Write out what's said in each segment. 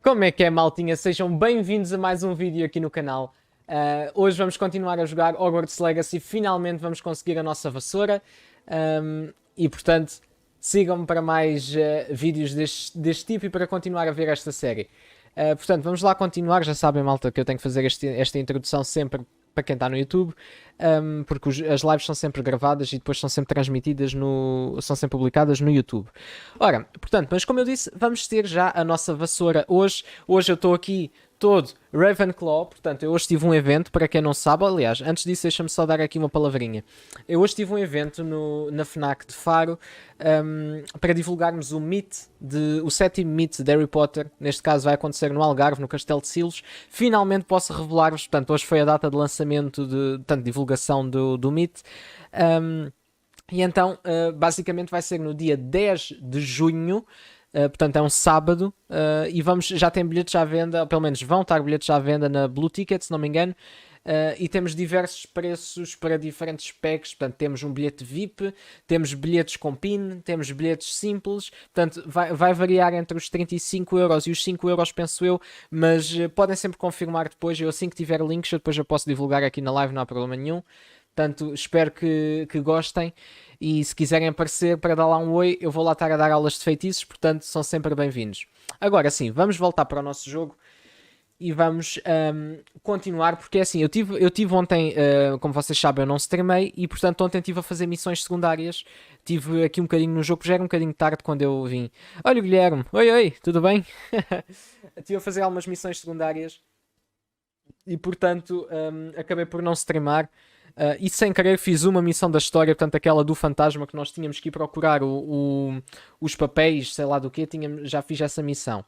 Como é que é, maltinha? Sejam bem-vindos a mais um vídeo aqui no canal. Hoje vamos continuar a jogar Hogwarts Legacy. Finalmente vamos conseguir a nossa vassoura. E, portanto, sigam-me para mais vídeos deste tipo e para continuar a ver esta série. Portanto, vamos lá continuar. Já sabem, malta, que eu tenho que fazer esta introdução sempre para quem está no YouTube, porque as lives são sempre gravadas e depois são sempre transmitidas são sempre publicadas no YouTube. Ora, portanto, mas como eu disse, vamos ter já a nossa vassoura hoje. Hoje eu estou aqui todo Ravenclaw, portanto, eu hoje tive um evento, para quem não sabe, aliás, antes disso deixa-me só dar aqui uma palavrinha. Eu hoje tive um evento na FNAC de Faro, para divulgarmos o sétimo Meet de Harry Potter. Neste caso vai acontecer no Algarve, no Castelo de Silos. Finalmente posso revelar-vos, portanto, hoje foi a data de lançamento, de divulgação do Meet. E então, basicamente vai ser no dia 10 de junho, portanto é um sábado, e já tem bilhetes à venda, ou pelo menos vão estar bilhetes à venda na Blue Ticket, se não me engano, e temos diversos preços para diferentes packs. Portanto temos um bilhete VIP, temos bilhetes com PIN, temos bilhetes simples, portanto vai variar entre os 35€ e os 5€, penso eu, mas podem sempre confirmar depois. Eu, assim que tiver links, depois eu posso divulgar aqui na live, não há problema nenhum. Portanto, espero que gostem. E se quiserem aparecer para dar lá um oi, eu vou lá estar a dar aulas de feitiços. Portanto, são sempre bem-vindos. Agora sim, vamos voltar para o nosso jogo e vamos continuar. Porque é assim, eu tive ontem, como vocês sabem, eu não streamei. E portanto, ontem estive a fazer missões secundárias. Tive aqui um bocadinho no jogo, já era um bocadinho tarde quando eu vim. Olha o Guilherme, oi oi, tudo bem? Estive a fazer algumas missões secundárias e portanto acabei por não streamar. E sem querer fiz uma missão da história, portanto aquela do fantasma, que nós tínhamos que ir procurar os papéis, sei lá do que, já fiz essa missão.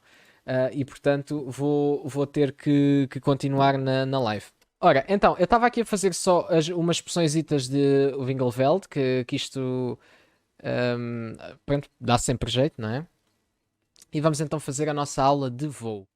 E portanto vou ter que continuar na live. Ora, então, eu estava aqui a fazer só umas poçõezitas de Wingelveld, que isto pronto, dá sempre jeito, não é? E vamos então fazer a nossa aula de voo.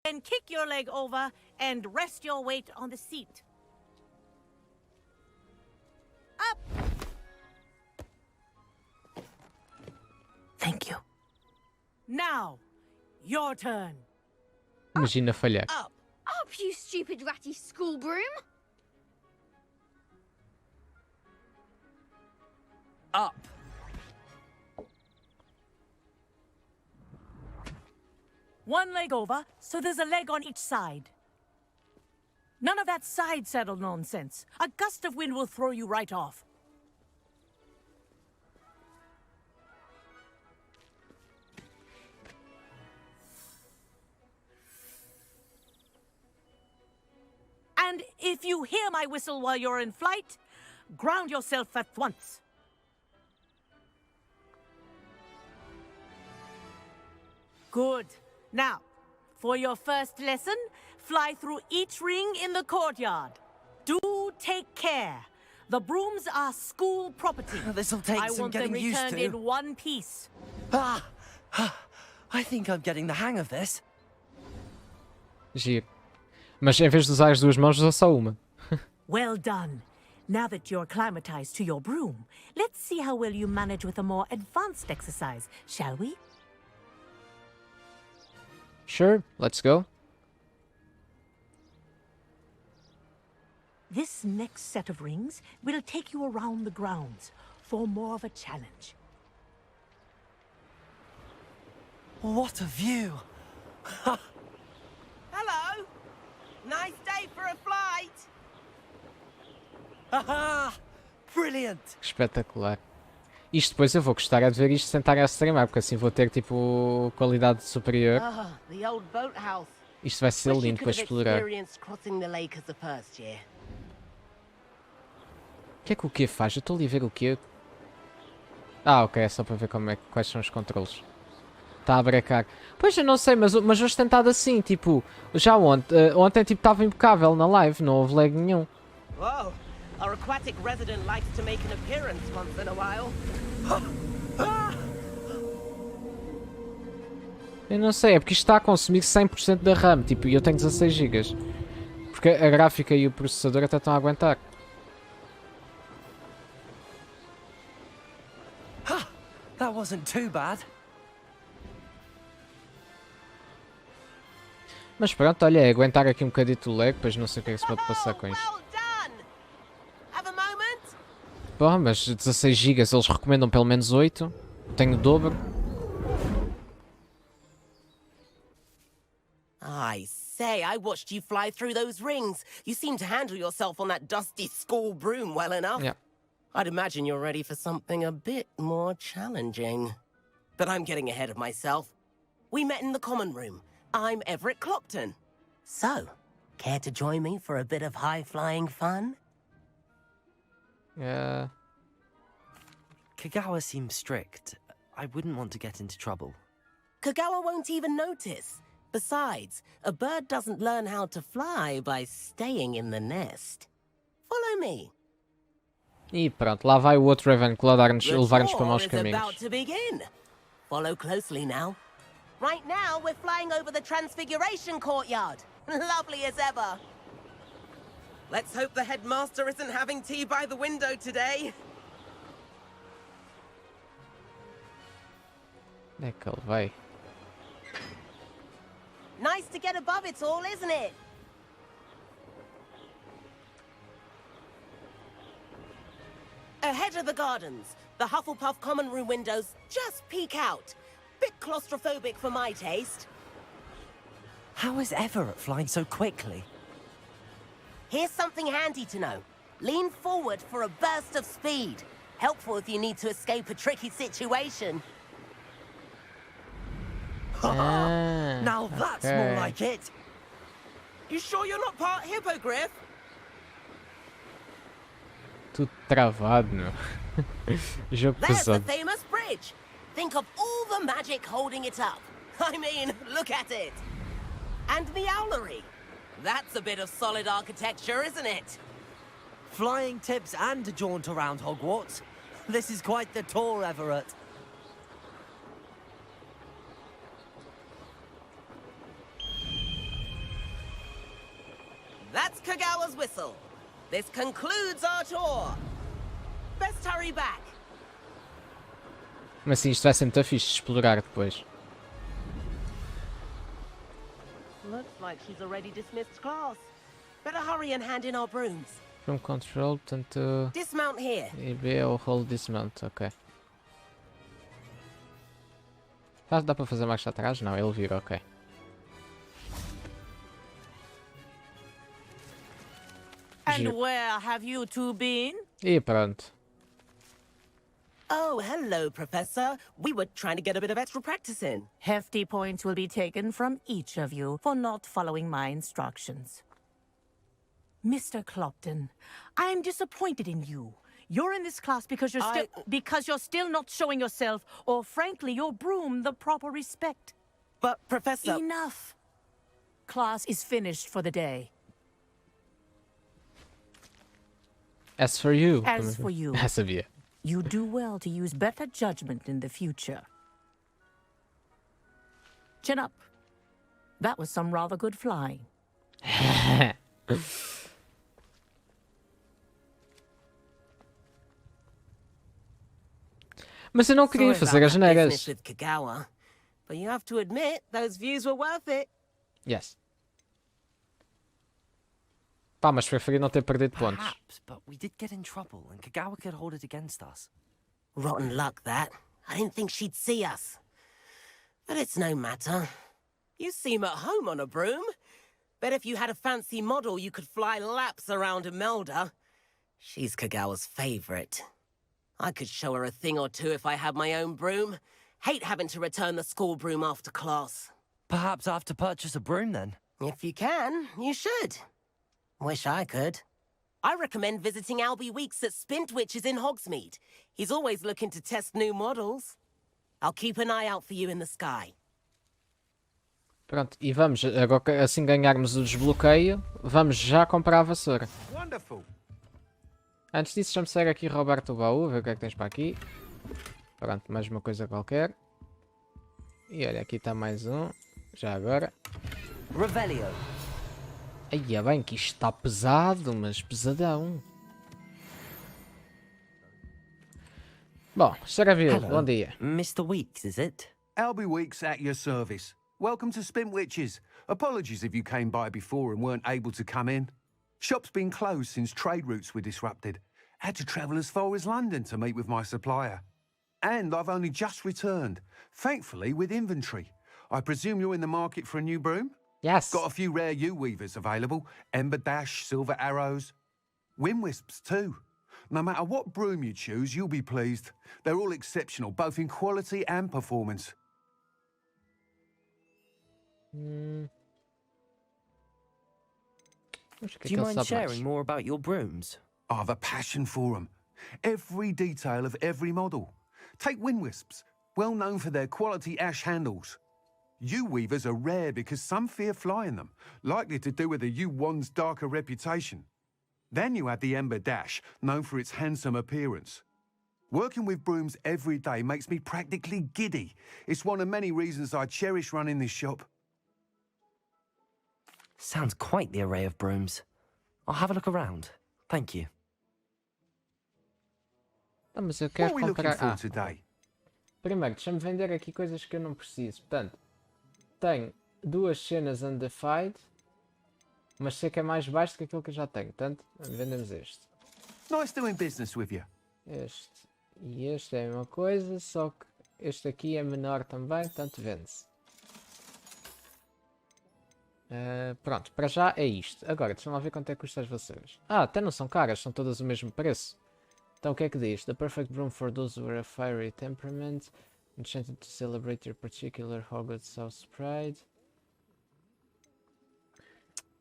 Then kick your leg over and rest your weight on the seat. Up! Thank you. Now, your turn. Imagina falhar. Up! Up, you stupid ratty school broom! Up! One leg over, so there's a leg on each side. None of that side saddle nonsense. A gust of wind will throw you right off. And if you hear my whistle while you're in flight, ground yourself at once. Good. Now, for your first lesson, fly through each ring in the courtyard. Do take care. The brooms are school property. This'll take I some want them getting used returned to. in one piece. I think I'm getting the hang of this. Giro. Mas em vez de usar as duas mãos, usa só uma. Well done. Now that you're acclimatized to your broom, let's see how well you manage with a more advanced exercise, shall we? Sure, let's go. This next set of rings will take you around the grounds for more of a challenge. What a view! Hello. Nice day for a flight. Haha! Brilliant! Espetacular. Isto depois eu vou gostar é de ver isto sentar a streamar, porque assim vou ter tipo qualidade superior. Ah, the old boathouse. Isto vai ser Wish you lindo para could have explorar. experienced crossing the lake as a first year. O que é que o quê faz? Eu estou ali a ver o quê? Ah, ok, é só para ver como é, quais são os controles. Está a brecar. Pois eu não sei, mas hoje tentado assim, tipo, já ontem tipo estava impecável na live, não houve lag nenhum. Whoa, our aquatic resident likes to make an appearance once in a while. Eu não sei, é porque isto está a consumir 100% da RAM, tipo, e eu tenho 16 GB. Porque a gráfica e o processador até estão a aguentar. That wasn't too bad. Mas pronto, olha, é aguentar aqui um bocadito o lag, depois não sei o que é que se pode passar com isto. Well done. Have a moment? Bom, mas 16 GB eles recomendam pelo menos 8. Tenho o dobro. I say, I watched you fly through those rings. You seem to handle yourself on that dusty school broom well enough. Yeah. I'd imagine you're ready for something a bit more challenging. But I'm getting ahead of myself. We met in the common room. I'm Everett Clopton. So, care to join me for a bit of high-flying fun? Yeah. Kagawa seems strict. I wouldn't want to get into trouble. Kagawa won't even notice. Besides, a bird doesn't learn how to fly by staying in the nest. Follow me. E pronto, lá vai o outro Ravenclaw The levar-nos para tour maus is about caminhos. to begin. Follow closely now. Right now, we're flying over the Transfiguration Courtyard. Lovely as ever. Let's hope the headmaster isn't having tea by the window today. Onde é que ele vai? Nice to get above it all, isn't it? Ahead of the gardens, the Hufflepuff common room windows just peek out. Bit claustrophobic for my taste. How is Everett flying so quickly? Here's something handy to know. Lean forward for a burst of speed. Helpful if you need to escape a tricky situation. Ah, Now that's okay. more like it. You sure you're not part hippogriff? Tudo travado, meu. Jogo There's the pesado. famous bridge. Think of all the magic holding it up. I mean, look at it. And the owlery. That's a bit of solid architecture, isn't it? Flying tips and a jaunt around Hogwarts. This is quite the tour, Everett. That's Kagawa's whistle. This concludes our tour. Best hurry back. Mas sim, isto vai ser muito fixe de explorar depois. Looks like she's already dismissed class. Better hurry and hand in our brooms. From control, portanto... Dismount here. E B é o hold dismount, ok. Dá para fazer marcha atrás? Não, ele vira, ok. And where have you two been? E pronto. Oh, hello, Professor. We were trying to get a bit of extra practice in. Hefty points will be taken from each of you for not following my instructions. Mr. Clopton, I am disappointed in you. You're in this class because you're still not showing yourself, or frankly, your broom the proper respect. But, Professor... Enough. Class is finished for the day. As for you. As for you. Ah, sabia. You do well to use better judgment in the future. Chin up. That was some rather good flying. Mas eu não queria Sorry fazer about as that neiras. business with Kagawa, but you have to admit, those views were worth it. Yes. Pá, mas preferi não ter perdido pontos. Perhaps, but we did get in trouble, and Kagawa could hold it against us. Rotten luck, that. I didn't think she'd see us. But it's no matter. You seem at home on a broom. Bet if you had a fancy model, you could fly laps around Imelda. She's Kagawa's favorite. I could show her a thing or two if I had my own broom. Hate having to return the school broom after class. Perhaps I have to purchase a broom then. If you can, you should. Wish I could. I recommend visiting Albie Weeks at Spintwitches in Hogsmeade. He's always looking to test new models. I'll keep an eye out for you in the sky. Pronto, e vamos, agora assim ganharmos o desbloqueio, vamos já comprar a vassoura. Wonderful. Antes disso, deixa-me sair aqui e roubar-te o baú, ver o que é que tens para aqui. Pronto, mais uma coisa qualquer. E olha, aqui está mais um, já agora. Revelio. Aí é bem que isto está pesado, mas pesadão. Bom, Saravilho, bom dia. Mr. Weeks, is it? Albie Weeks at your service. Welcome to Spintwitches. Apologies if you came by before and weren't able to come in. Shop's been closed since trade routes were disrupted. Had to travel as far as London to meet with my supplier. And I've only just returned, thankfully with inventory. I presume you're in the market for a new broom? Yes. Got a few rare U-weavers available. Ember Dash, Silver Arrows. Wind Wisps too. No matter what broom you choose, you'll be pleased. They're all exceptional, both in quality and performance. Do you mind sharing more about your brooms? I've a passion for them. Every detail of every model. Take Wind Wisps, well known for their quality ash handles. U-weavers are rare because some fear flying them, likely to do with the U-wand's darker reputation. Then you have the Ember Dash, known for its handsome appearance. Working with brooms every day makes me practically giddy. It's one of many reasons I cherish running this shop. Sounds quite the array of brooms. I'll have a look around. Thank you. Ah, mas eu What quero are we looking comprar... for today? Primeiro, deixa-me vender aqui coisas que eu não preciso. Portanto, tenho duas cenas undefied, mas sei que é mais baixo do que aquilo que eu já tenho. Portanto, vendemos este. Nice doing business with you. Este e este é a mesma coisa, só que este aqui é menor também, portanto vende-se. Pronto, para já é isto. Agora, deixa-me lá ver quanto é que custa as vassouras. Ah, até não são caras, são todas o mesmo preço. Então o que é que diz? The perfect broom for those who are a fiery temperament, enchanted to celebrate your particular Hogwarts house pride.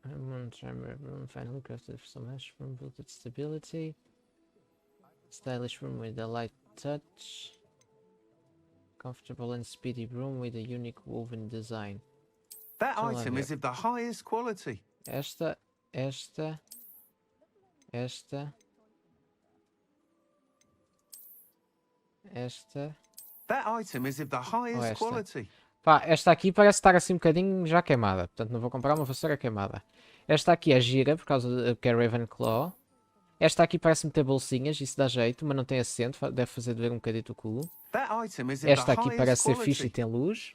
One timer broom, finely crafted for some hash broom, built with stability. Stylish broom with a light touch. Comfortable and speedy broom with a unique woven design. That Shall I item have is it? of the highest quality. Esta. That item is of the highest esta? quality. Pá, esta aqui parece estar assim um bocadinho já queimada. Portanto, não vou comprar uma vassoura queimada. Esta aqui é gira, por causa de que é Ravenclaw. Esta aqui parece-me ter bolsinhas, isso dá jeito, mas não tem assento. Deve fazer de ver um bocadito o culo. That item is of Esta the aqui highest parece ser quality. fixe e tem luz.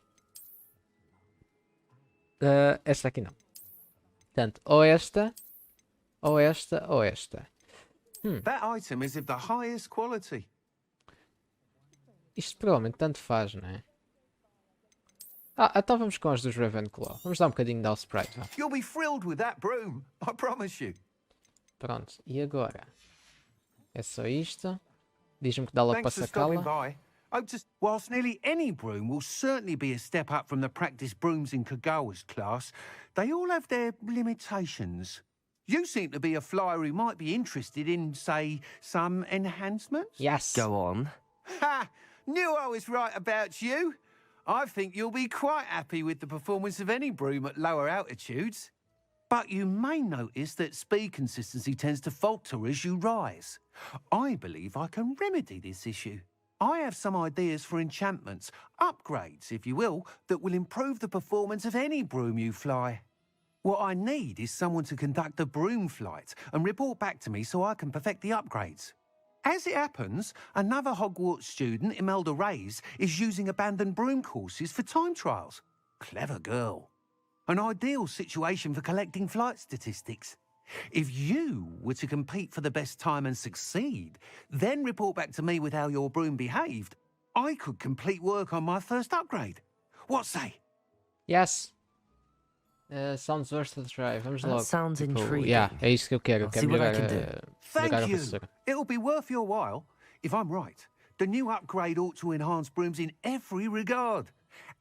Esta aqui não. Portanto, ou esta, ou esta, ou esta. That item is of the highest quality. Isto provavelmente tanto faz, não é? Ah, então vamos com as dos Ravenclaw. Vamos dar um bocadinho de house pride, vá. You'll be thrilled with that broom, I promise you. Pronto, e agora? É só isto. Diz-me que dá logo para Thanks for stopping sacá-la. by. Whilst nearly any broom will certainly be a step up from the practice brooms in Kagawa's class, they all have their limitations. You seem to be a flyer who might be interested in, say, some enhancements? Yes! Go on. Ha! Knew I was right about you. I think you'll be quite happy with the performance of any broom at lower altitudes. But you may notice that speed consistency tends to falter as you rise. I believe I can remedy this issue. I have some ideas for enchantments, upgrades, if you will, that will improve the performance of any broom you fly. What I need is someone to conduct a broom flight and report back to me so I can perfect the upgrades. As it happens, another Hogwarts student, Imelda Reyes, is using abandoned broom courses for time trials. Clever girl. An ideal situation for collecting flight statistics. If you were to compete for the best time and succeed, then report back to me with how your broom behaved, I could complete work on my first upgrade. What say? Yes! Sounds worth a try. Vamos That logo. sounds Tipo, intriguing. yeah, é isto que eu quero. Eu I'll quero see what I melhorar, can do. melhorar a Thank you. vassoura. It'll be worth your while. If I'm right, the new upgrade ought to enhance brooms in every regard.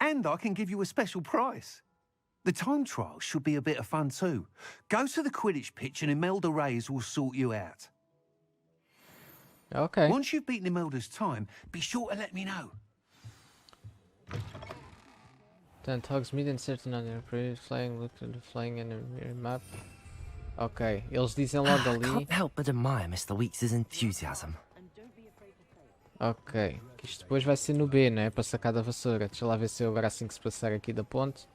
And I can give you a special price. The time trial should be a bit of fun too. Go to the Quidditch pitch and Imelda Reyes will sort you out. Ok. Once you've beaten Imelda's time, be sure to let me know. Portanto, Hogsmeade inserted on your previous flying, look at the flying enemy map. Ok, eles dizem logo ali. Can't help but admire Mr. Weeks' enthusiasm. Ok, que isto depois vai ser no B, não é? Para sacar da vassoura. Deixa lá ver se eu agora assim que se passar aqui da ponte,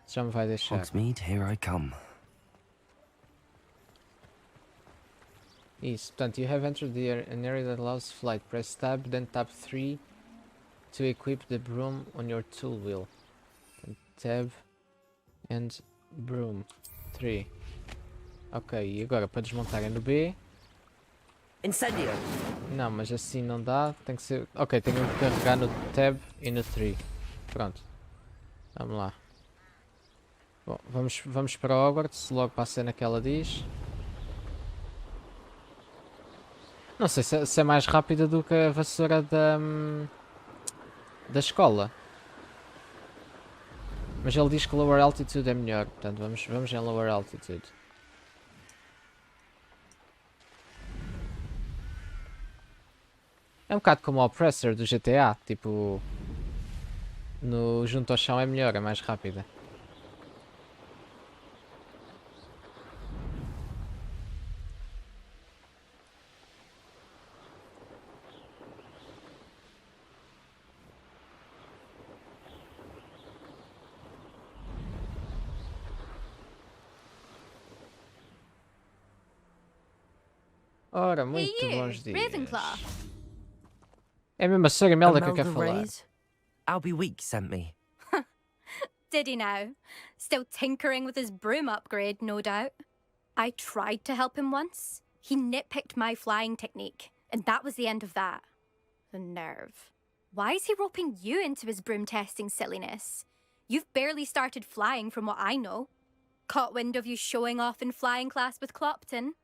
já me vai deixar. Hogsmeade, here I come. Isso, portanto, you have entered an area that allows flight. Press tab, then tab 3 to equip the broom on your tool wheel. Tab and broom 3. Ok, e agora para desmontar é no B. Incendio! Não, mas assim não dá, tem que ser... Ok, tenho que carregar no tab e no 3. Pronto. Vamos lá. Bom, vamos para Hogwarts, logo para a cena que ela diz. Não sei se é mais rápida do que a vassoura da escola. Mas ele diz que lower altitude é melhor, portanto vamos em lower altitude. É um bocado como o Oppressor do GTA, tipo... No junto ao chão é melhor, é mais rápida. Ora, muito Hey, you, bons dias. Ravenclaw. É mesmo a Sra. Imelda que eu Imelda quero falar. Reyes? Albie Weeks sent me. Did he now? Still tinkering with his broom upgrade, no doubt. I tried to help him once. He nitpicked my flying technique, and that was the end of that. The nerve. Why is he roping you into his broom testing silliness? You've barely started flying from what I know. Caught wind of you showing off in flying class with Clopton.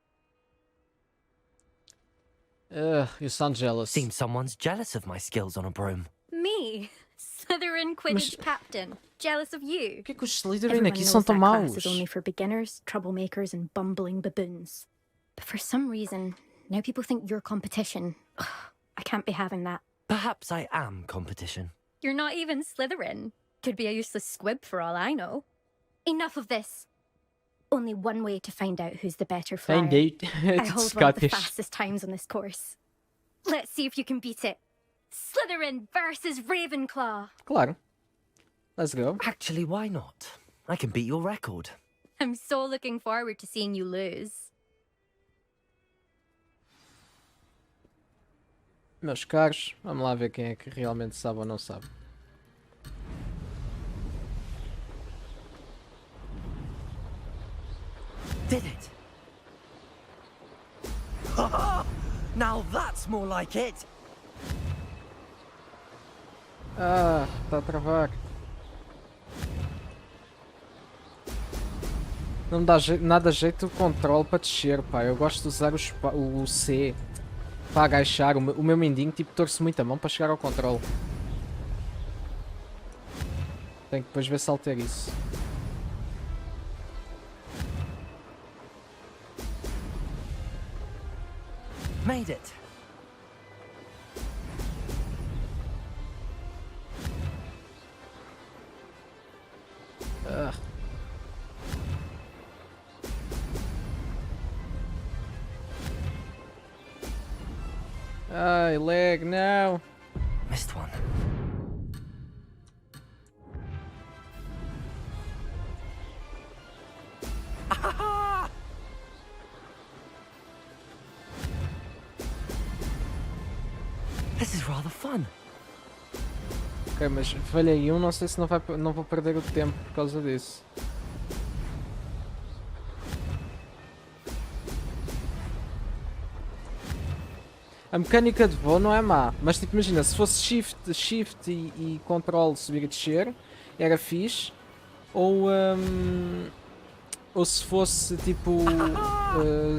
You sound jealous. Seems someone's jealous of my skills on a broom. Me? Slytherin Quidditch captain. Jealous of you? Por que que os Slytherin Everyone aqui knows são tão that class maus? is only for beginners, troublemakers, and bumbling baboons. But for some reason, now people think you're competition. Ugh, I can't be having that. Perhaps I am competition. You're not even Slytherin. Could be a useless squib for all I know. Enough of this. Only one way to find out who's the better flyer. Indeed. I It's hold one of the Scottish. fastest times on this course. Let's see if you can beat it. Slytherin versus Ravenclaw. Claro. Let's go. Actually, why not? I can beat your record. I'm so looking forward to seeing you lose. Meus caros, vamos lá ver quem é que realmente sabe ou não sabe. Did it? Now that's more like it. Ah, está a travar. Não me dá nada jeito o controle para descer, pá. Eu gosto de usar o C para agachar. O meu mindinho, tipo, torce muito a mão para chegar ao controle. Tenho que depois ver se altero isso. Made it. Ugh. Ai, leg, não. Missed one. This is rather fun. Ok, mas falhei não sei se não vou perder o tempo por causa disso. A mecânica de voo não é má, mas tipo, imagina, se fosse shift e control subir e descer, era fixe. Ou se fosse tipo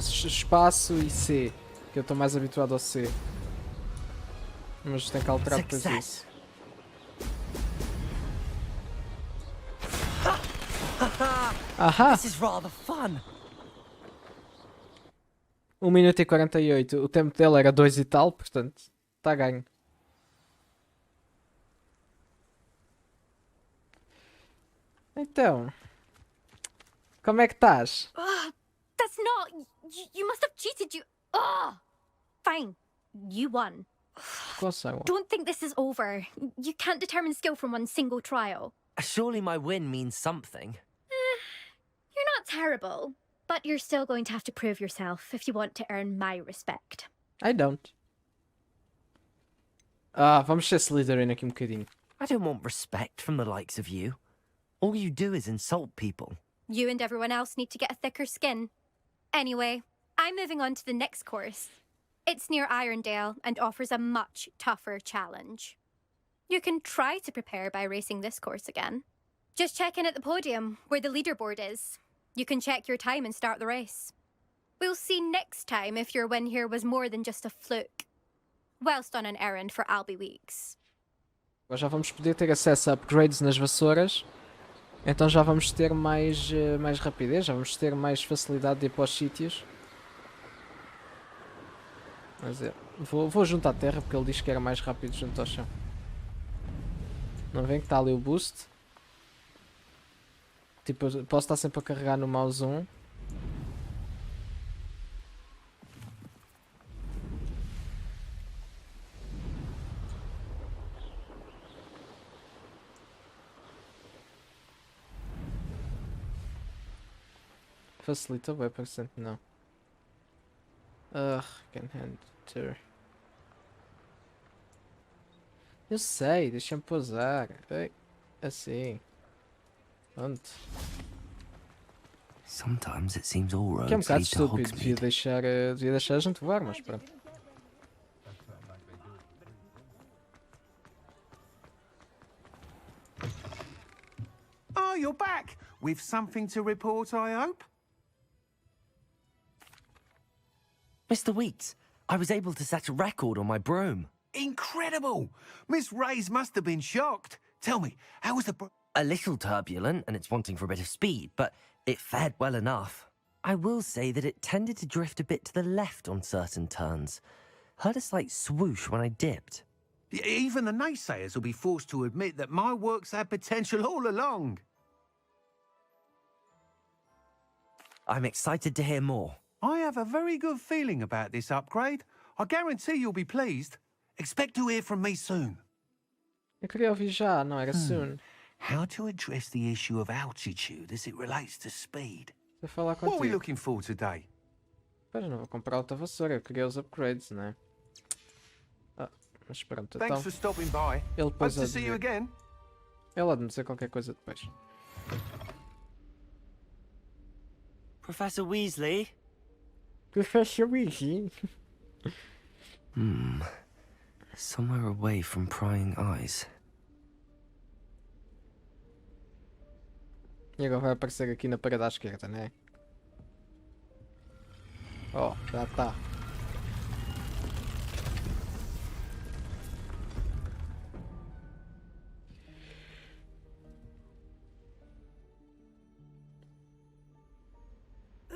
espaço e C, que eu estou mais habituado ao C. Mas tem que alterar depois Success. isso. Ahá! This is rather fun. 1 minuto e 48. O tempo dele era 2 e tal, portanto, está ganho. Então, como é que estás? That's not. You must have cheated. Fine. You won. Consegue. Don't think this is over. You can't determine skill from one single trial. Surely my win means something. You're not terrible, but you're still going to have to prove yourself if you want to earn my respect. I don't. Ah, vamos ser Slytherin aqui um bocadinho. I don't want respect from the likes of you. All you do is insult people. You and everyone else need to get a thicker skin. Anyway, I'm moving on to the next course. It's near Irondale and offers a much tougher challenge. You can try to prepare by racing this course again. Just check in at the podium, where the leaderboard is. You can check your time and start the race. We'll see next time if your win here was more than just a fluke. Whilst on an errand for Albie Weeks. Agora já vamos poder ter acesso a upgrades nas vassouras. Então já vamos ter mais rapidez, já vamos ter mais facilidade de ir para os sítios. Mas é, vou junto à terra porque ele diz que era mais rápido junto ao chão. Não vem que está ali o boost. Tipo, eu posso estar sempre a carregar no mouse 1. Facilita bem, parecendo não. Can enter. Eu sei, deixa-me pousar. Ei, assim. Pronto. Sometimes it seems all Que é um roads bocado lead to estúpido, devia Hogsmeade. deixar a gente voar, mas pronto. Oh, you're back. With something to report, I hope? Mr. Weeks, I was able to set a record on my broom. Incredible! Miss Ray's must have been shocked. Tell me, how was the... A little turbulent and it's wanting for a bit of speed, but it fared well enough. I will say that it tended to drift a bit to the left on certain turns. Heard a slight swoosh when I dipped. Even the naysayers will be forced to admit that my work's had potential all along. I'm excited to hear more. I have a very good feeling about this upgrade. I guarantee you'll be pleased. Expect to hear from me soon. Eu queria ouvir já, não era soon. How to address the issue of altitude as it relates to speed. Vou falar What are we contigo. looking for today? Pois não vou comprar outra vassoura, eu queria os upgrades, não é? Ah, mas pronto, Thanks então for stopping by. ele Hope depois to see you again. ele há de me dizer qualquer coisa depois. Professor Weasley? Professor Weasley. Somewhere away from prying eyes. E agora vai aparecer aqui na parede à esquerda, não é? Oh, já está.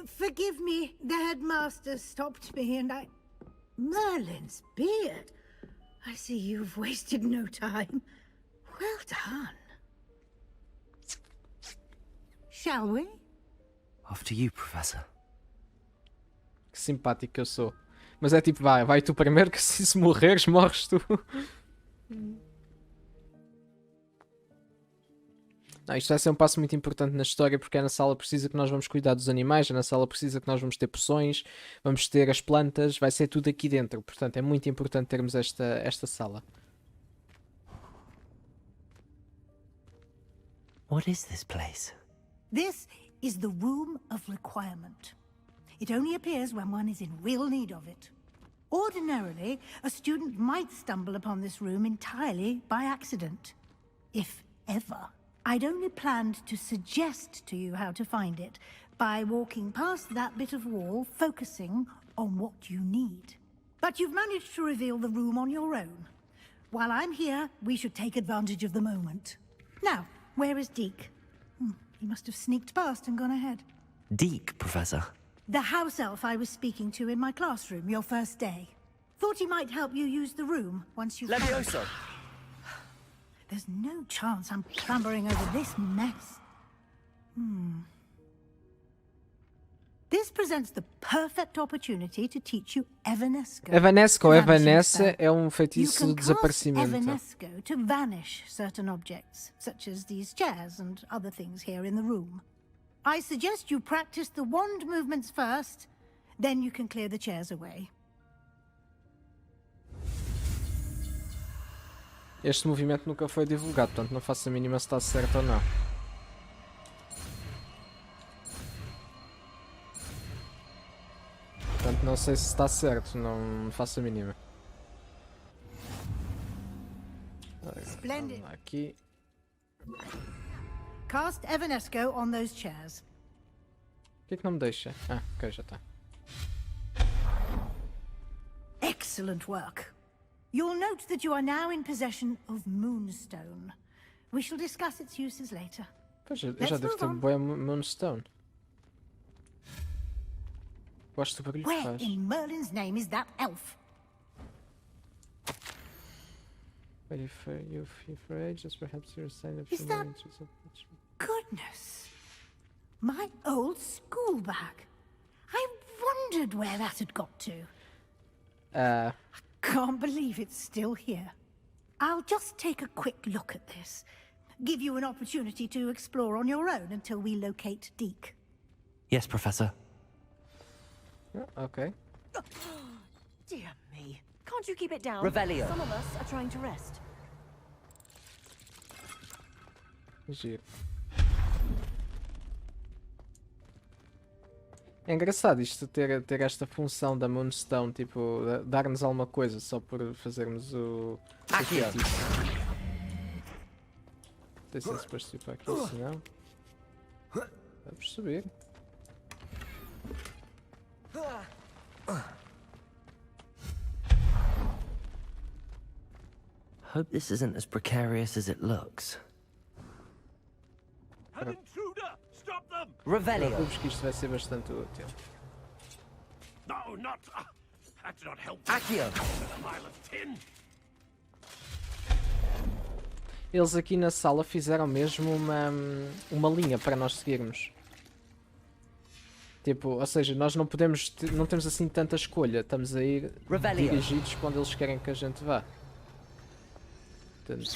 Forgive me, the headmaster stopped me and I... Merlin's beard. I see you've wasted no time. Well done. Shall we? After you, Professor. Que simpático que eu sou. Mas é tipo, vai tu primeiro que se morreres, morres tu. Não, isto vai ser um passo muito importante na história porque é na sala precisa que nós vamos cuidar dos animais, é na sala precisa que nós vamos ter poções, vamos ter as plantas, vai ser tudo aqui dentro. Portanto, é muito importante termos esta sala. What is this place? This is the Room of Requirement. It only appears when one is in real need of it. Ordinarily, a student might stumble upon this room entirely by accident. If ever. I'd only planned to suggest to you how to find it by walking past that bit of wall, focusing on what you need. But you've managed to reveal the room on your own. While I'm here, we should take advantage of the moment. Now, where is Deke? He must have sneaked past and gone ahead. Deke, Professor. The house elf I was speaking to in my classroom your first day. Thought he might help you use the room once you've... Levioso! There's no chance I'm clambering over this mess. This presents the perfect opportunity to teach you Evanesco. Evanesco, the vanishing Evanesce spell. é You feitiço can de cast desaparecimento. Evanesco to vanish certain objects, such as these chairs and other things here in the room. I suggest you practice the wand movements first, then you can clear the chairs away. Este movimento nunca foi divulgado, portanto não faço a mínima se está certo ou não. Portanto não sei se está certo, não faço a mínima. Splendid. Vamos lá aqui. Cast Evanesco on those chairs. Por que é que não me deixa? Ah, ok, já está. Excellent work. You'll note that you are now in possession of Moonstone. We shall discuss its uses later. Pois, eu Let's já devo move ter on. boa Moonstone. Gosto do barulho que Where faz. in Merlin's name is that elf? Waiting for you for ages, perhaps you're a sign of Is that- Goodness. My old school bag. I wondered where that had got to. Can't believe it's still here. I'll just take a quick look at this. Give you an opportunity to explore on your own until we locate Deke. Yes, Professor. Ok. Dear me. Can't you keep it down? Revelio. Some of us are trying to rest. Giro. É engraçado isto ter esta função da Moonstone, tipo, dar-nos alguma coisa só por fazermos o Aqui, ó. feitiço. Não sei se é suposto ir para aqui, se não. Vamos subir. Hope this isn't as precarious as it looks. An intruder! Stop them! Revelio. Preocupe-vos que isto vai ser bastante útil. No, not. That did not help. Accio. A mile of tin. Eles aqui na sala fizeram mesmo uma linha para nós seguirmos. Tipo, ou seja, nós não podemos, não temos assim tanta escolha. Estamos a ir Revelio. dirigidos para onde eles querem que a gente vá. Portanto,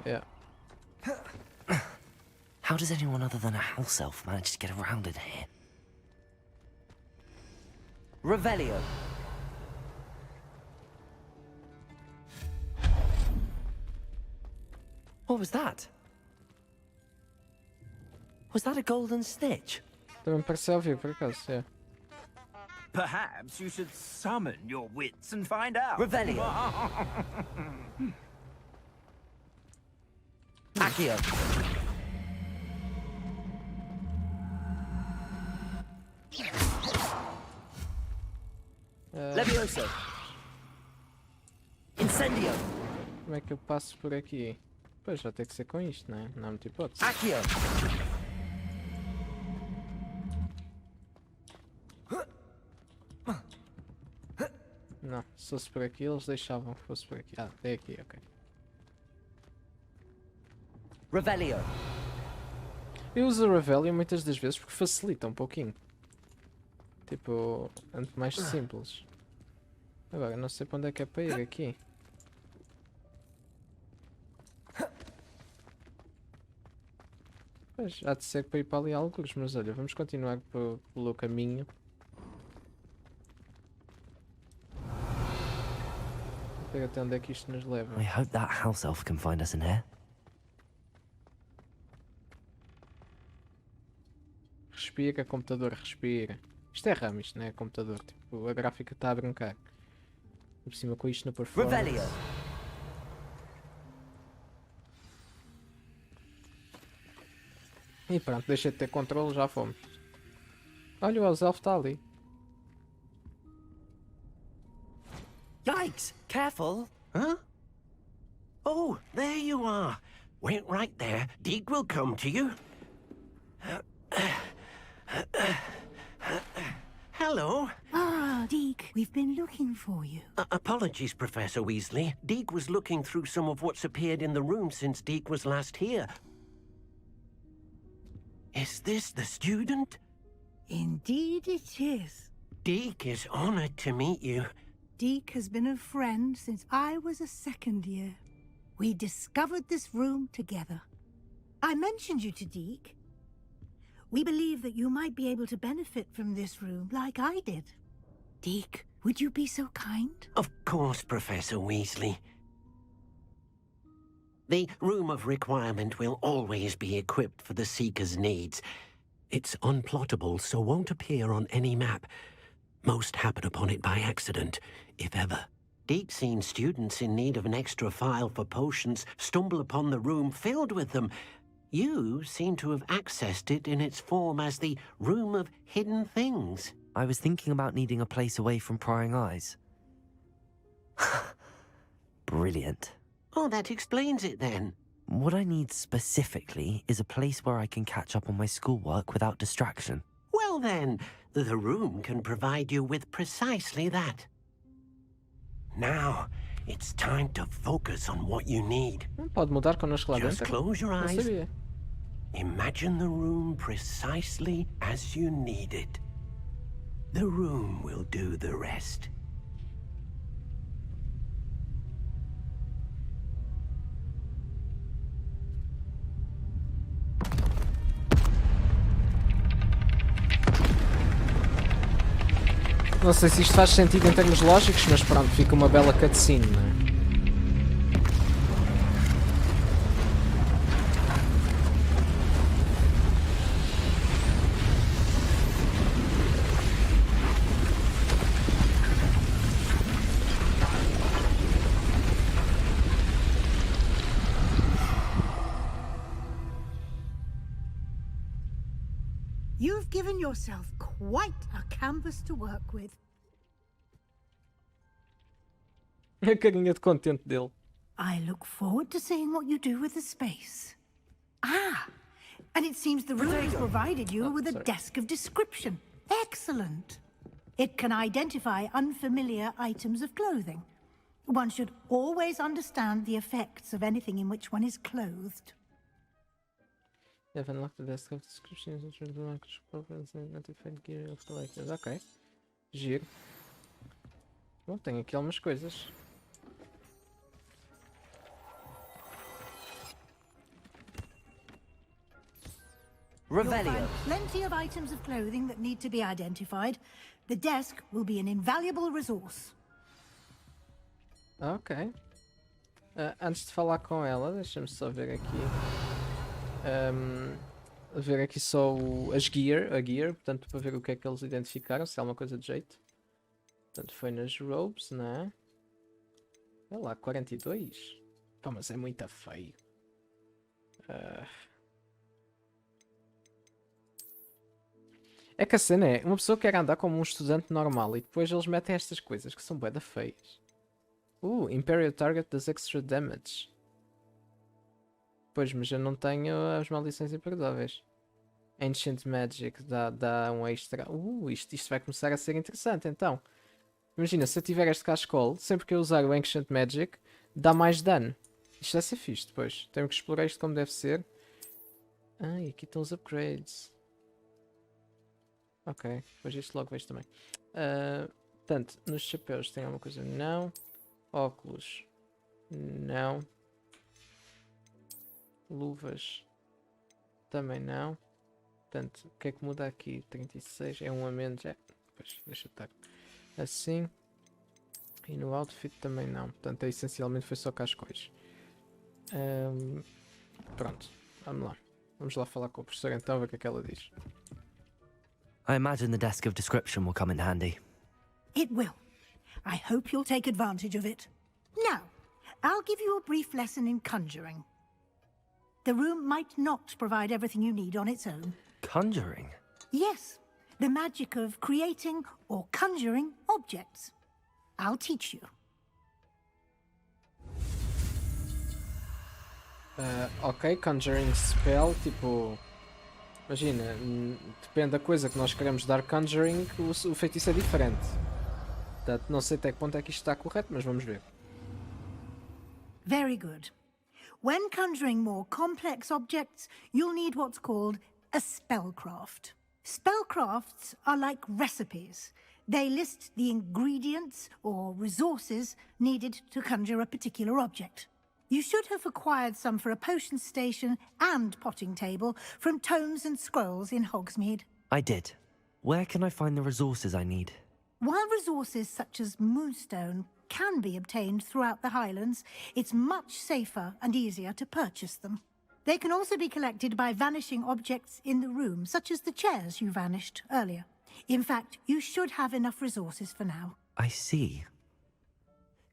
yeah. How does anyone other than a house elf manage to get around in here? Revelio. What was that? Was that a golden snitch? Também me pareceu ouvir, por acaso, é. Perhaps you should summon your wits and find out. Revelio. Accio. Levioso. Incendio. Como é que eu passo por aqui? Pois, vai ter que ser com isto, não é? Não há muita hipótese. Accio. Não, se fosse por aqui, eles deixavam que fosse por aqui. Ah, é aqui, ok. Revelio. Eu uso o Revelio muitas das vezes porque facilita um pouquinho. Tipo, antes mais simples. Agora, não sei para onde é que é para ir aqui. Pois, há de ser para ir para ali alguns, mas olha, vamos continuar pelo caminho. Vou ver até onde é que isto nos leva. I hope that house elf can find us in here. Respira, computador, respira. Isto é RAM, isto não é computador. Tipo, a gráfica está a brincar. Por cima com isto na performance. Revelio. E pronto, deixa de ter controle, já fomos. Olha, o Elf está ali. Yikes! Careful. Huh? Oh, there you are. Wait right there. Deke will come to you. Hello. Ah, Deke, we've been looking for you. Apologies, Professor Weasley. Deke was looking through some of what's appeared in the room since Deke was last here. Is this the student? Indeed it is. Deke is honored to meet you. Deke has been a friend since I was a second year. We discovered this room together. I mentioned you to Deke. We believe that you might be able to benefit from this room like I did. Deke, would you be so kind? Of course, Professor Weasley. The Room of Requirement will always be equipped for the Seeker's needs. It's unplottable, so won't appear on any map. Most happen upon it by accident, if ever. Deke's seen students in need of an extra file for potions stumble upon the room filled with them. You seem to have accessed it in its form as the Room of Hidden Things. I was thinking about needing a place away from prying eyes. Brilliant. Oh, that explains it then. What I need specifically is a place where I can catch up on my schoolwork without distraction. Well then, the room can provide you with precisely that. Now, it's time to focus on what you need. Pode mudar connosco lá Just dentro. close your Não eyes. sabia. Imagine the room precisely as you need it. The room will do the rest. Não sei se isto faz sentido em termos lógicos, mas pronto, fica uma bela cutscene, não é? You've given yourself quite a canvas to work with. A carinha de contente dele. I look forward to seeing what you do with the space. Ah, and it seems the room has provided you with a desk of description. Excellent. It can identify unfamiliar items of clothing. One should always understand the effects of anything in which one is clothed. Have unlocked the desk of descriptions and turned on notified gear of collectors. Ok. Giro. Bom, tenho aqui algumas coisas. You'll find plenty of items of clothing that need to be identified. The desk will be an invaluable resource. Ok. Antes de falar com ela, deixa-me só ver aqui. Ver aqui só a gear, portanto, para ver o que é que eles identificaram, se há alguma coisa de jeito. Portanto, foi nas robes, não é? Olha lá, 42. Pá, mas é muito feio. É que a cena é, uma pessoa quer andar como um estudante normal e depois eles metem estas coisas que são bué da feias. Imperial Target does extra damage. Pois, mas eu não tenho as maldições imperdoáveis. Ancient Magic dá um extra. Isto vai começar a ser interessante então. Imagina, se eu tiver este cascol, sempre que eu usar o Ancient Magic, dá mais dano. Isto vai ser fixe depois. Tenho que explorar isto como deve ser. E aqui estão os upgrades. Ok, depois isto logo vejo também. Portanto, nos chapéus tem alguma coisa? Não. Óculos? Não. Luvas? Também não. Portanto, o que é que muda aqui? 36, é um a menos. Pois, deixa estar assim. E no outfit também não. Portanto, essencialmente foi só cascóis. Pronto, vamos lá. Vamos lá falar com a professora então, ver o que é que ela diz. I imagine the desk of description will come in handy. It will. I hope you'll take advantage of it. Now, I'll give you a brief lesson in conjuring. The room might not provide everything you need on its own. Conjuring? Yes, the magic of creating or conjuring objects. I'll teach you. Ok, Conjuring Spell, tipo... Imagina, depende da coisa que nós queremos dar Conjuring, o feitiço é diferente. Portanto, não sei até que ponto é que isto está correto, mas vamos ver. Very good. When conjuring more complex objects, you'll need what's called a spellcraft. Spellcrafts are like recipes. They list the ingredients or resources needed to conjure a particular object. You should have acquired some for a potion station and potting table from tomes and scrolls in Hogsmeade. I did. Where can I find the resources I need? While resources such as moonstone can be obtained throughout the Highlands, it's much safer and easier to purchase them. They can also be collected by vanishing objects in the room, such as the chairs you vanished earlier. In fact, you should have enough resources for now. I see.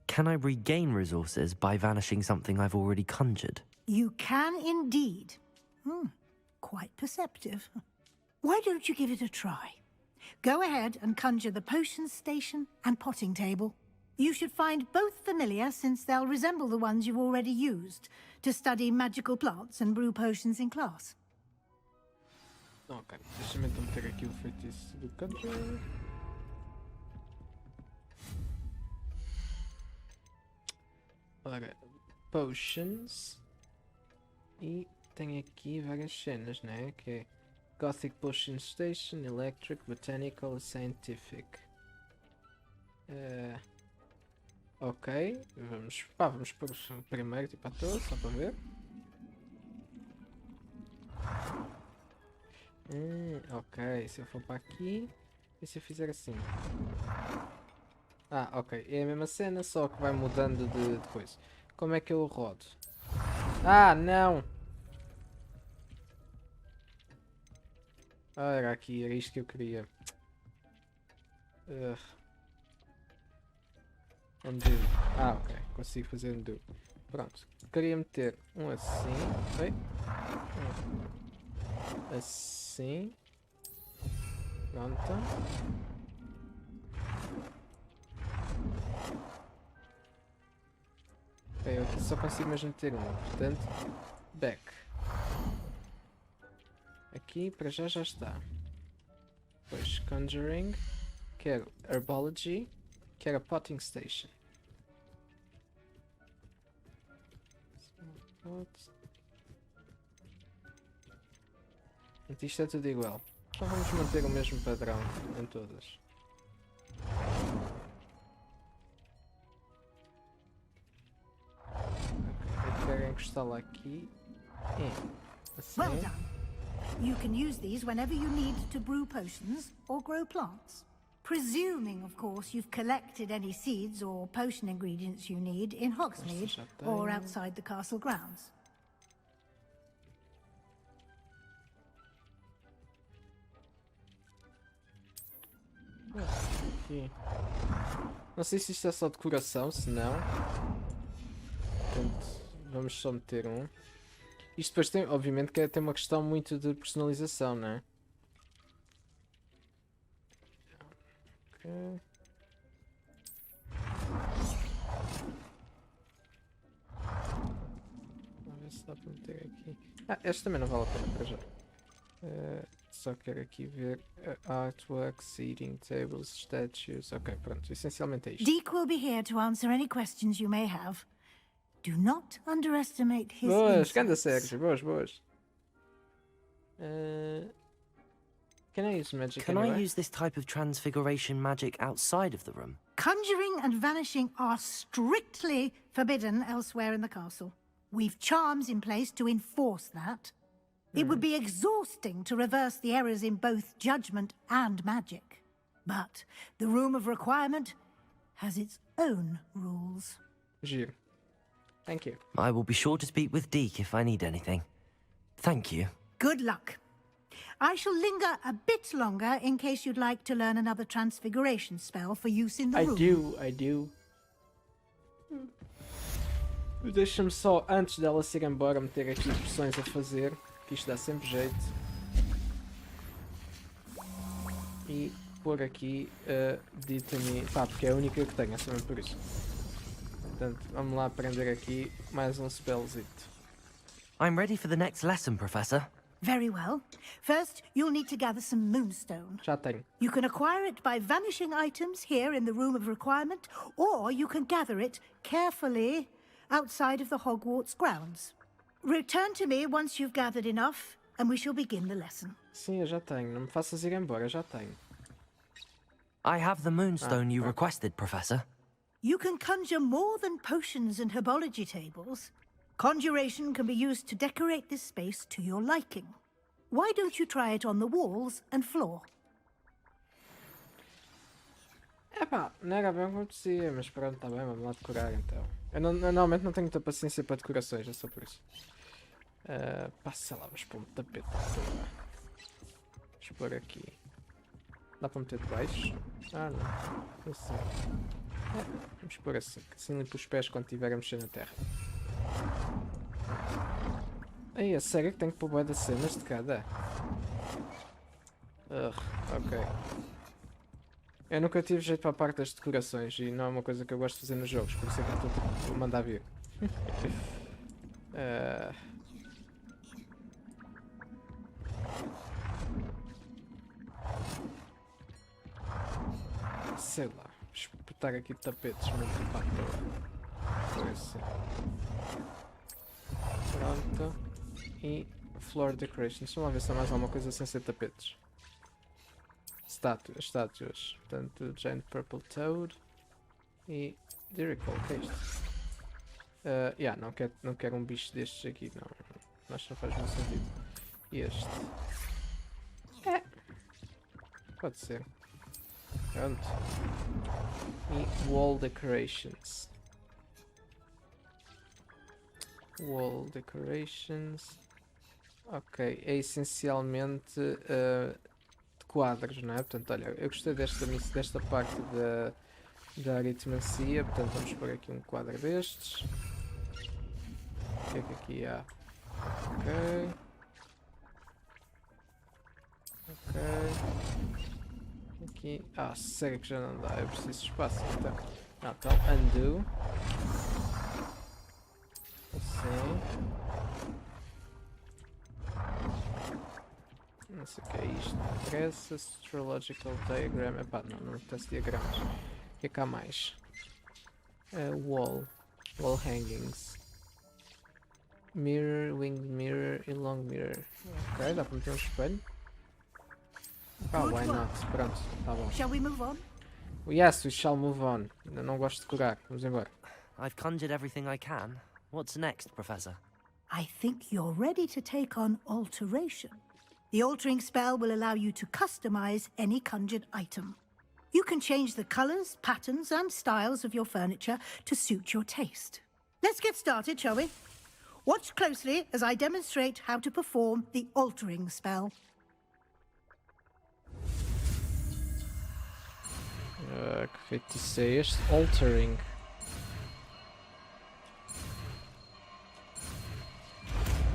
Can I regain resources by vanishing something I've already conjured? You can indeed. Quite perceptive. Why don't you give it a try? Go ahead and conjure the potion station and potting table. You should find both familiar, since they'll resemble the ones you've already used to study magical plants and brew potions in class. Ok, deixa-me então meter aqui o feitiço do Conjuring. Ora, Potions. E tem aqui várias cenas, né? Que é Gothic Potion Station, Electric, Botanical, Scientific. Ok, vamos por o primeiro tipo a todos, só para ver. Ok, se eu for para aqui, e se eu fizer assim? Ah, ok, é a mesma cena, só que vai mudando de coisa. Como é que eu rodo? Ah, não! Ah, era aqui, era isto que eu queria. Undo. Ah, ok, consigo fazer undo. Pronto, queria meter um assim, ok? Assim. Pronto. Ok, eu aqui só consigo mesmo ter um, portanto, back. Aqui para já está. Depois Conjuring, quero Herbology, quero a Potting Station. Isto é tudo igual. Então vamos manter o mesmo padrão em todas. Eu quero encostá-la aqui. Assim. Well done. You can use these whenever you need to brew potions or grow plants. Presuming, of course, you've collected any seeds or potion ingredients you need in Hogsmeade or outside the castle grounds. Aqui. Não sei se isto é só decoração, se não. Portanto, vamos só meter um. Isto depois tem, obviamente, que tem uma questão muito de personalização, não é? Ok. Vamos ver se dá para meter aqui. Ah, este também não vale a pena para já. Só quero aqui ver artwork, seating tables, statues. Ok, pronto, essencialmente é isto. Deke will be here to answer any questions you may have. Do not underestimate his Boas, insights. ganda Sérgio, boas. Can I use magic Can anyway? I use this type of transfiguration magic outside of the room? Conjuring and vanishing are strictly forbidden elsewhere in the castle. We've charms in place to enforce that. It would be exhausting to reverse the errors in both judgment and magic. But the Room of Requirement has its own rules. Giro. Thank you. I will be sure to speak with Deke if I need anything. Thank you. Good luck. I shall linger a bit longer in case you'd like to learn another transfiguration spell for use in the room. I do. Deixa-me só, antes dela se ir embora, meter aqui expressões a fazer, que isto dá sempre jeito. E pôr aqui Ditany, pá, porque é a única que tenho, é também por isso. Portanto, vamos lá aprender aqui mais um spellzito. I'm ready for the next lesson, Professor. Very well. First, you'll need to gather some moonstone. Já tenho. You can acquire it by vanishing items here in the Room of Requirement, or you can gather it carefully outside of the Hogwarts grounds. Return to me once you've gathered enough, and we shall begin the lesson. Sim, eu já tenho. Não me faças ir embora, eu já tenho. I have the moonstone you requested, Professor. You can conjure more than potions and herbology tables. Conjuration can be used to decorate this space to your liking. Why don't you try it on the walls and floor? Epá, não era bem como dizia, mas pronto, tá bem, vamos lá decorar então. Eu normalmente não tenho muita paciência para decorações, é só por isso. Passa lá, vamos pôr um tapete. Deixa eu pôr aqui. Dá para meter de baixo? Ah não, assim. Vamos pôr assim, assim limpo os pés quando estiver a mexer na terra. Aí, é sério que tenho que pôr bué de cenas de cada? Ok. Eu nunca tive jeito para a parte das decorações e não é uma coisa que eu gosto de fazer nos jogos, por isso é que eu estou a mandar vir. Sei lá, espetar aqui tapetes muito para por assim. Pronto. E floor decorations. Vamos ver se há mais alguma coisa sem ser tapetes. Estátuas. Portanto, Giant Purple Toad e Dirical, que é isto? Não quero um bicho destes aqui, não. Acho que não faz muito sentido. E este? Pode ser. Pronto. E wall decorations. Wall decorations. Ok, é essencialmente de quadros, não é? Portanto, olha, eu gostei desta parte da aritmancia, portanto vamos pôr aqui um quadro destes. O que é que aqui há? Ok. Aqui. Sério que já não dá, eu preciso de espaço. Então undo. Assim. Não sei o que é isto. Parece astrological diagram. Epá, não apetece diagramas. O que é que há mais? Wall hangings. Mirror, winged mirror e long mirror. Ok, dá para meter um espelho. Why not? Pronto, tá bom. Shall we move on? Yes, we shall move on. Ainda não gosto de decorar. Vamos embora. I've conjured everything I can. What's next, Professor? I think you're ready to take on alteration. The altering spell will allow you to customize any conjured item. You can change the colors, patterns, and styles of your furniture to suit your taste. Let's get started, shall we? Watch closely as I demonstrate how to perform the altering spell. Que feitiço é este? Altering.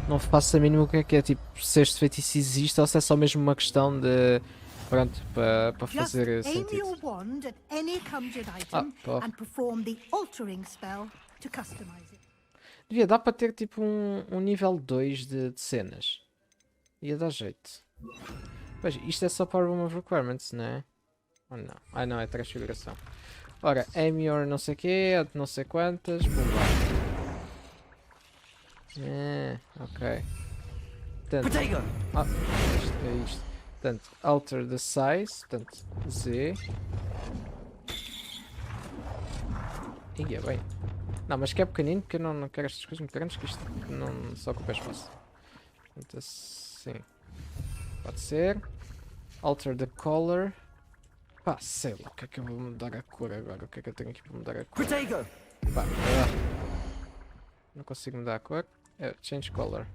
Não faço a mínima o que é, tipo, se este feitiço existe ou se é só mesmo uma questão de... Pronto, para fazer sentido. Devia dar para ter tipo um nível 2 de cenas. Ia dar jeito. Pois, isto é só para o Room of Requirements, não é? Ou não? Ah não, é transfiguração. Ora, aim your não sei o quê, não sei quantas, pumba. Ok. Portanto, isto é isto. Portanto, alter the size, portanto, Z. Ia bem. Não, mas que é pequenino, porque eu não quero estas coisas muito grandes, que isto não só ocupa espaço. Portanto, assim. Pode ser. Alter the color. Pá, sei lá, o que é que eu vou mudar a cor agora? O que é que eu tenho aqui para mudar a cor? Pá, não consigo mudar a cor. Change color.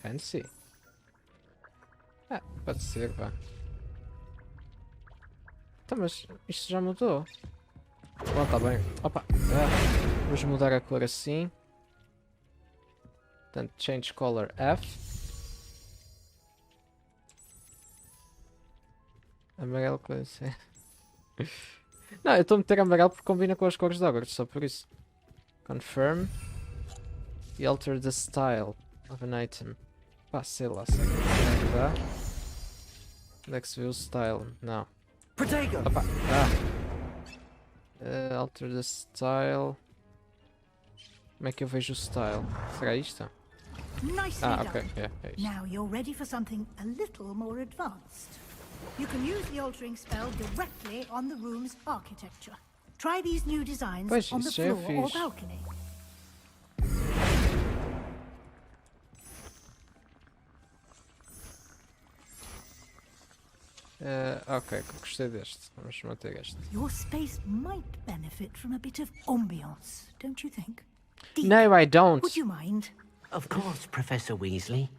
Fancy. Pode ser, vá. Então, mas isto já mudou. Bom, tá bem. Opa. Vamos mudar a cor assim. Portanto, change color F. Amarelo com assim. Não, eu estou a meter amarelo porque combina com as cores de Hogwarts, só por isso. Confirm. E alter the style of an item. Pá, sei lá, será que dá? Onde é que se vê o style? Não. Opa, alter the style. Como é que eu vejo o style? Será isto? Nicely Ok, done. é isto. Now you're ready for something a little more advanced. You can use the altering spell directly on the room's architecture. Try these new designs Pois, on the isso já é floor or fixe. balcony. Ok, gostei deste. Vamos manter este. Your space might benefit from a bit of ambiance, don't you think? Deke, No, I don't. would you mind? Of course, Professor Weasley.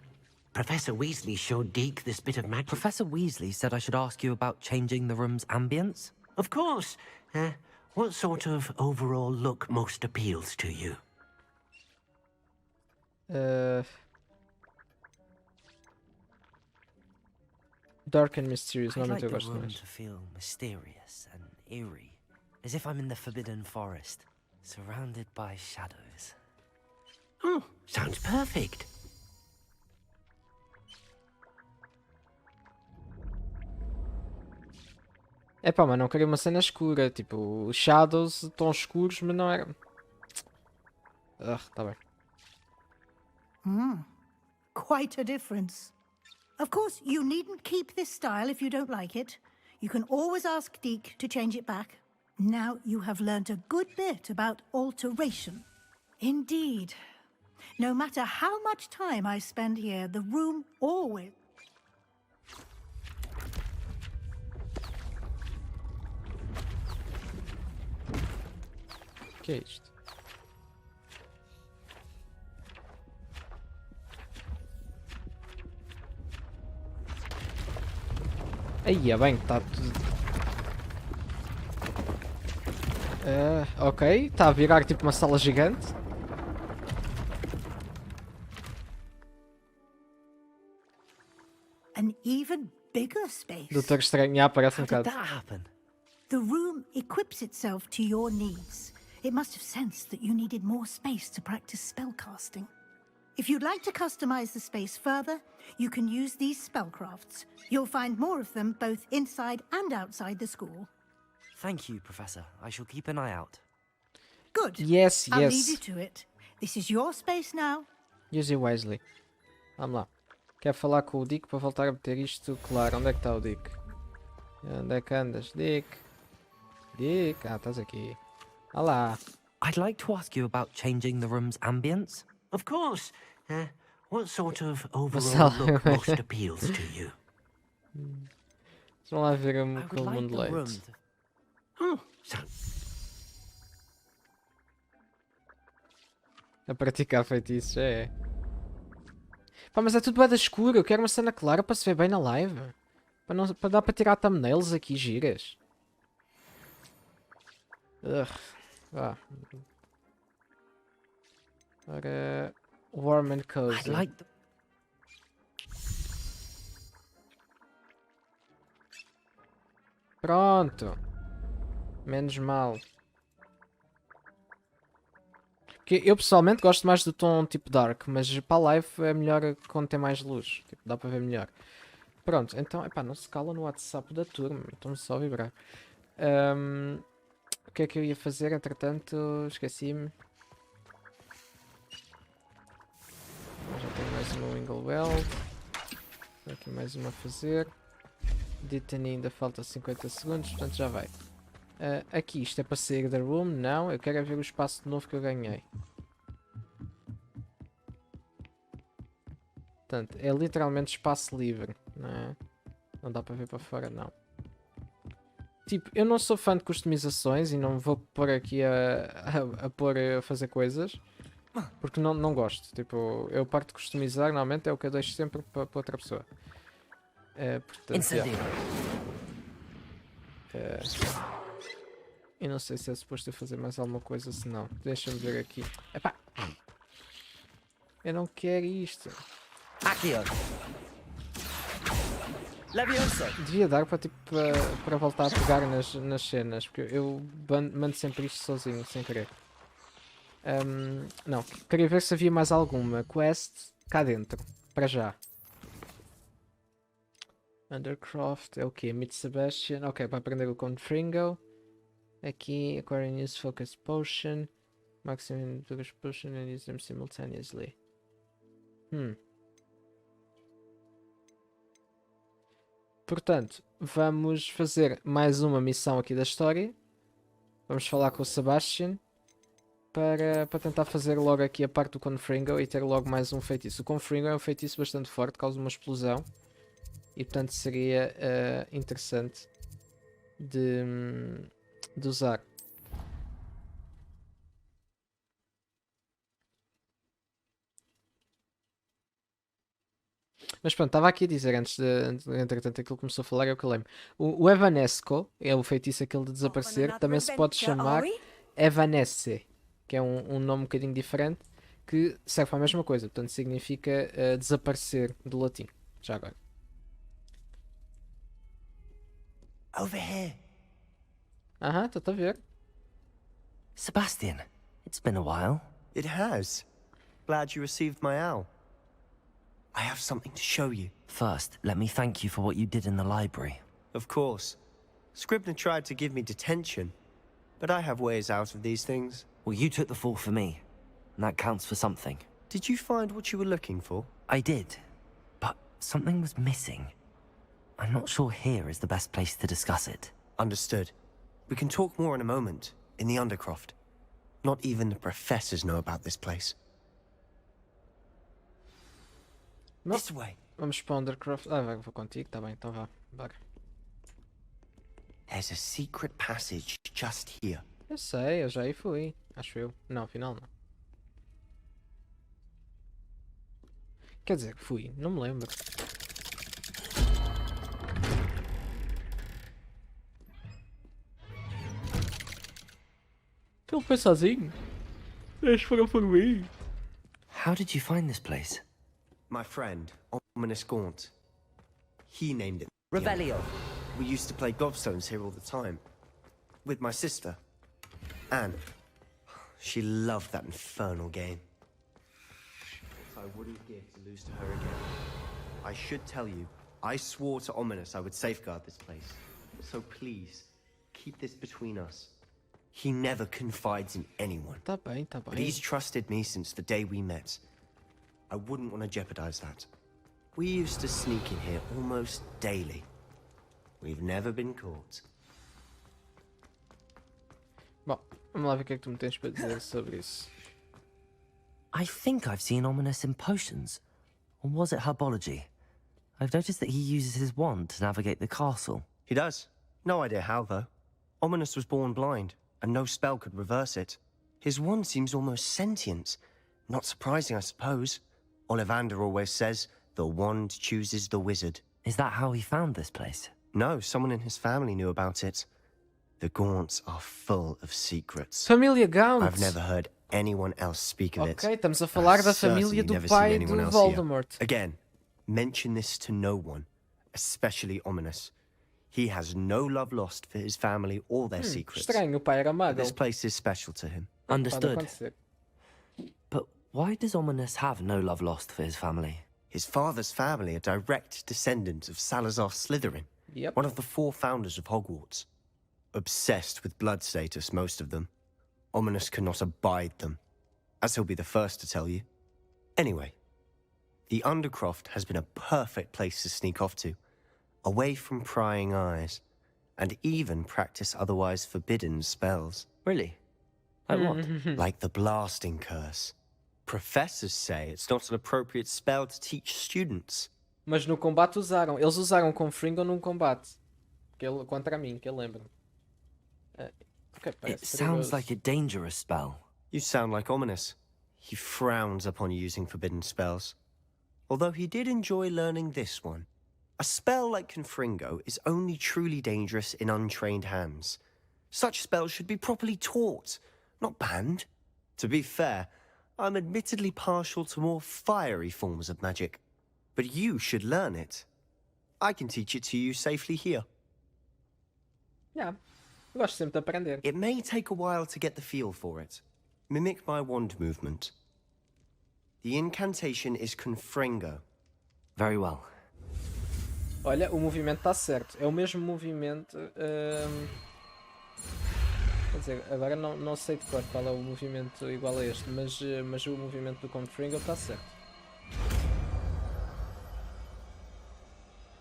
Professor Weasley showed Deke this bit of magic. Professor Weasley said I should ask you about changing the room's ambience. Of course. What sort of overall look most appeals to you? Dark and mysterious, I'd normalmente like eu the gosto room mais. to feel mysterious and eerie, as if I'm in the Forbidden Forest, surrounded by shadows. Oh, sounds perfect. Epá, mas não queria uma cena escura. Tipo, os shadows estão escuros, mas não era. Tá bem. Quite a difference. Of course, you needn't keep this style if you don't like it. You can always ask Deke to change it back. Now you have learnt a good bit about alteration. Indeed. No matter how much time I spend here, the room always... O que é isto? Aí, é bem, está tudo. Ok, está a virar tipo uma sala gigante. An even bigger space. Doutor Estranho, parece um How did bocado. that happen? The room equips itself to your needs. It must have sensed that you needed more space to practice spellcasting. If you'd like to customize the space further, you can use these spellcrafts. You'll find more of them both inside and outside the school. Thank you, Professor. I shall keep an eye out. Good. Yes, I'll yes. leave you to it. This is your space now. Use wisely. Vamos lá. Quero falar com o Dick para voltar a meter isto claro. Onde é que está o Dick? Onde é que andas, Dick? Dick? Ah, estás aqui. Olá. I'd like to ask you about changing the room's ambience. Of course. What sort of Vassal. overall look most appeals to you? Vão lá ver I aquele would like mundo the room leite. to... Oh, A praticar feitiços, é. Pá, mas é tudo bué da escuro. Eu quero uma cena clara para se ver bem na live. Para dar para tirar thumbnails aqui, giras. Vá. Ora, warm and I'd cozy. like the... Pronto. Menos mal. Porque eu pessoalmente gosto mais do tom tipo dark, mas para a live é melhor quando tem mais luz. Tipo, dá para ver melhor. Pronto, então, epá, não se cala no WhatsApp da turma, estão só a vibrar. O que é que eu ia fazer, entretanto, esqueci-me. Já tenho mais uma Wingleweld. Aqui mais uma a fazer. Detany ainda falta 50 segundos, portanto já vai. Aqui, isto é para sair da room? Não, eu quero é ver o espaço novo que eu ganhei. Portanto, é literalmente espaço livre, não é? Não dá para ver para fora, não. Tipo, eu não sou fã de customizações e não vou pôr aqui a fazer coisas. Porque não gosto. Tipo, eu parto de customizar, normalmente é o que eu deixo sempre para outra pessoa. Portanto, eu não sei se é suposto eu fazer mais alguma coisa, se não. Deixa-me ver aqui. Epá! Eu não quero isto. Accio. Levioso. Devia dar para tipo, para voltar a pegar nas cenas, porque eu mando sempre isto sozinho, sem querer. Não, queria ver se havia mais alguma quest cá dentro. Para já. Undercroft é o quê? Meet Sebastian. Ok, para aprender o Confringo. Aqui, acquire News Focus Potion. Maximum Focus Potion and use them simultaneously. Portanto, vamos fazer mais uma missão aqui da história. Vamos falar com o Sebastian. Para tentar fazer logo aqui a parte do Confringo e ter logo mais um feitiço. O Confringo é um feitiço bastante forte, causa uma explosão. E portanto seria interessante de usar. Mas pronto, estava aqui a dizer antes entretanto aquilo começou a falar, é o que eu lembro. O Evanesco é o feitiço aquele de desaparecer, também se pode chamar Evanesce, que é um nome um bocadinho diferente, que serve para a mesma coisa, portanto significa desaparecer do latim, já agora. Over here. Aham, estou a ver. Sebastian, it's been a while. It has. Glad you received my owl. I have something to show you. First, let me thank you for what you did in the library. Of course. Scribner tried to give me detention, but I have ways out of these things. Well, you took the fall for me, and that counts for something. Did you find what you were looking for? I did, but something was missing. I'm not sure here is the best place to discuss it. Understood. We can talk more in a moment, in the Undercroft. Not even the professors know about this place. Não. This way. Vamos para o Undercroft. Vou contigo, tá bem, então vá. Bora. There's a secret passage just here. Eu sei, eu já aí fui. Acho eu. Não, afinal não. Quer dizer, fui. Não me lembro. Ele foi sozinho? Eles foram por mim. How did you find this place? My friend, Ominous Gaunt. He named it. Revelio. We used to play gobstones here all the time. With my sister, Anne. She loved that infernal game. I wouldn't give to lose to her again. I should tell you, I swore to Ominous I would safeguard this place. So please, keep this between us. He never confides in anyone. Tá bem, tá But bem. he's trusted me since the day we met. I wouldn't want to jeopardize that. We used to sneak in here almost daily. We've never been caught. Bom, vamos lá ver o que é que tu me tens para dizer sobre isso. I think I've seen Ominous in potions. Or was it herbology? I've noticed that he uses his wand to navigate the castle. He does. No idea how, though. Ominous was born blind, and no spell could reverse it. His wand seems almost sentient. Not surprising, I suppose. Ollivander always says, the wand chooses the wizard. Is that how he found this place? No, someone in his family knew about it. The Gaunts are full of secrets. Família Gaunt. I've never heard anyone else speak of it. Ok, estamos a falar da família do pai do Voldemort. Again, mention this to no one, especially Ominous. He has no love lost for his family or their secrets. Estranho, o pai era But mago. this place is special to him. Pode Understood. acontecer. But why does Ominous have no love lost for his family? His father's family are direct descendants of Salazar Slytherin, Yep. one of the 4 founders of Hogwarts. Obsessed with blood status, most of them. Ominous cannot abide them, as he'll be the first to tell you. Anyway, the Undercroft has been a perfect place to sneak off to, away from prying eyes, and even practice otherwise forbidden spells. Really? Like what? Like the blasting curse. Professors say it's not an appropriate spell to teach students. Mas no combate usaram. Eles usaram com Fringo num combate. Contra mim, que eu lembro. Okay, It sounds like a dangerous spell. You sound like Ominous. He frowns upon using forbidden spells. Although he did enjoy learning this one. A spell like Confringo is only truly dangerous in untrained hands. Such spells should be properly taught, not banned. To be fair, I'm admittedly partial to more fiery forms of magic. But you should learn it. I can teach it to you safely here. Yeah. Gosto sempre de aprender. It may take a while to get the feel for it, Mimic my wand movement. The incantation is Confringo. Very well. Olha, o movimento está certo. É o mesmo movimento. Quer dizer, agora não sei de cor qual é o movimento igual a este, mas o movimento do Confringo está certo.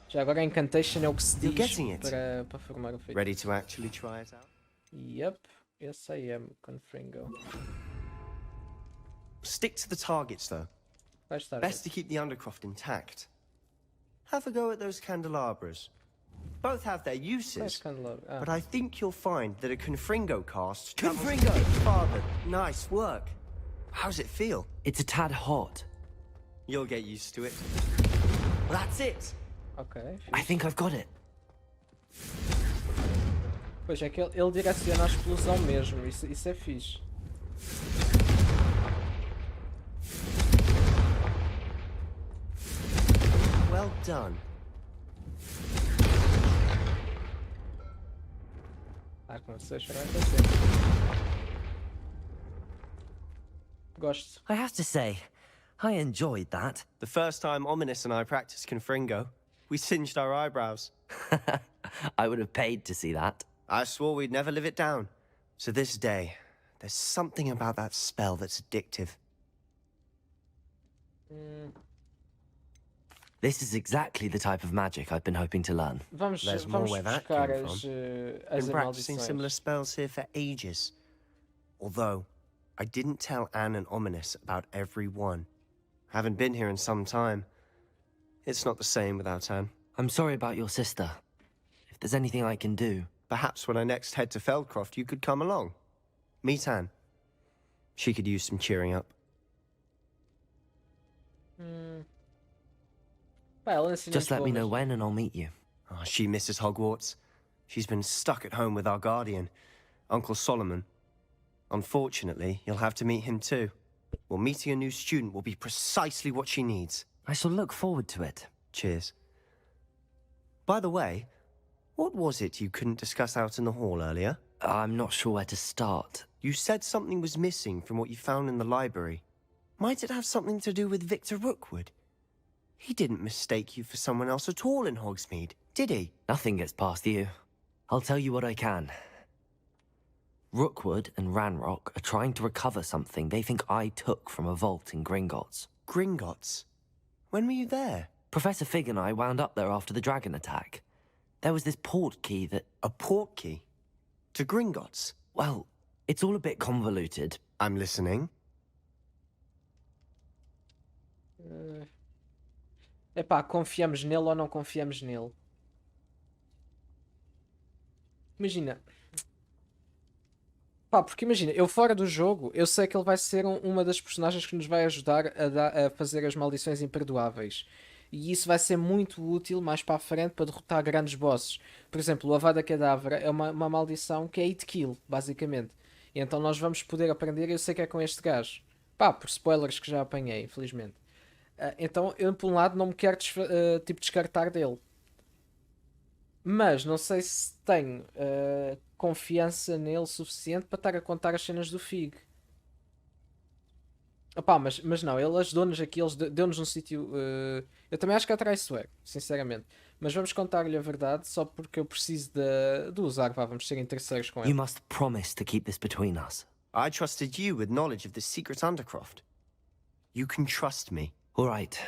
Já agora a incantation é o que se diz para formar o feitiço. Ready to actually try it out? Yep, yes I am, Confringo. Stick to the targets though. Best to keep the undercroft intact. Have a go at those candelabras. Both have their uses, but I think you'll find that a Confringo cast Confringo! Father, nice work. How's it feel? It's a tad hot. You'll get used to it. That's it. Ok. I think I've got it. Pois é que ele direciona a explosão mesmo, isso é fixe. Well done. Começou a chorar Gosto. I have to say, I enjoyed that. The first time Ominous and I practiced Confringo, we singed our eyebrows. I would have paid to see that. I swore we'd never live it down. To this day, there's something about that spell that's addictive. This is exactly the type of magic I've been hoping to learn. There's more where that came from. Been practicing similar spells here for ages. Although, I didn't tell Anne and Ominous about every one. Haven't been here in some time. It's not the same without Anne. I'm sorry about your sister. If there's anything I can do... Perhaps when I next head to Feldcroft, you could come along. Meet Anne. She could use some cheering up. Just let me know when and I'll meet you. Oh, she misses Hogwarts. She's been stuck at home with our guardian, Uncle Solomon. Unfortunately, you'll have to meet him too. Well, meeting a new student will be precisely what she needs. I shall look forward to it. Cheers. By the way, what was it you couldn't discuss out in the hall earlier? I'm not sure where to start. You said something was missing from what you found in the library. Might it have something to do with Victor Rookwood? He didn't mistake you for someone else at all in Hogsmeade, did he? Nothing gets past you. I'll tell you what I can. Rookwood and Ranrock are trying to recover something they think I took from a vault in Gringotts. Gringotts? When were you there? Professor Fig and I wound up there after the dragon attack. There was this port key that... A port key? To Gringotts? Well, it's all a bit convoluted. I'm listening. Epá, confiamos nele ou não confiamos nele? Imagina. Pá, porque imagina, eu fora do jogo, eu sei que ele vai ser uma das personagens que nos vai ajudar a fazer as maldições imperdoáveis. E isso vai ser muito útil mais para a frente para derrotar grandes bosses. Por exemplo, o Avada Kedavra é uma maldição que é hit kill, basicamente. E então nós vamos poder aprender, eu sei que é com este gajo. Pá, por spoilers que já apanhei, infelizmente. Então eu, por um lado, não me quero tipo, descartar dele. Mas não sei se tenho confiança nele suficiente para estar a contar as cenas do Fig. Opá, mas não, ele ajudou-nos aqui, ele deu-nos um sítio... eu também acho que é traiçoeiro, sinceramente. Mas vamos contar-lhe a verdade só porque eu preciso de usar, vamos ser interesseiros com ele. You must promise to keep this between us. I trusted you with knowledge of the secret Undercroft. You can trust me. All right.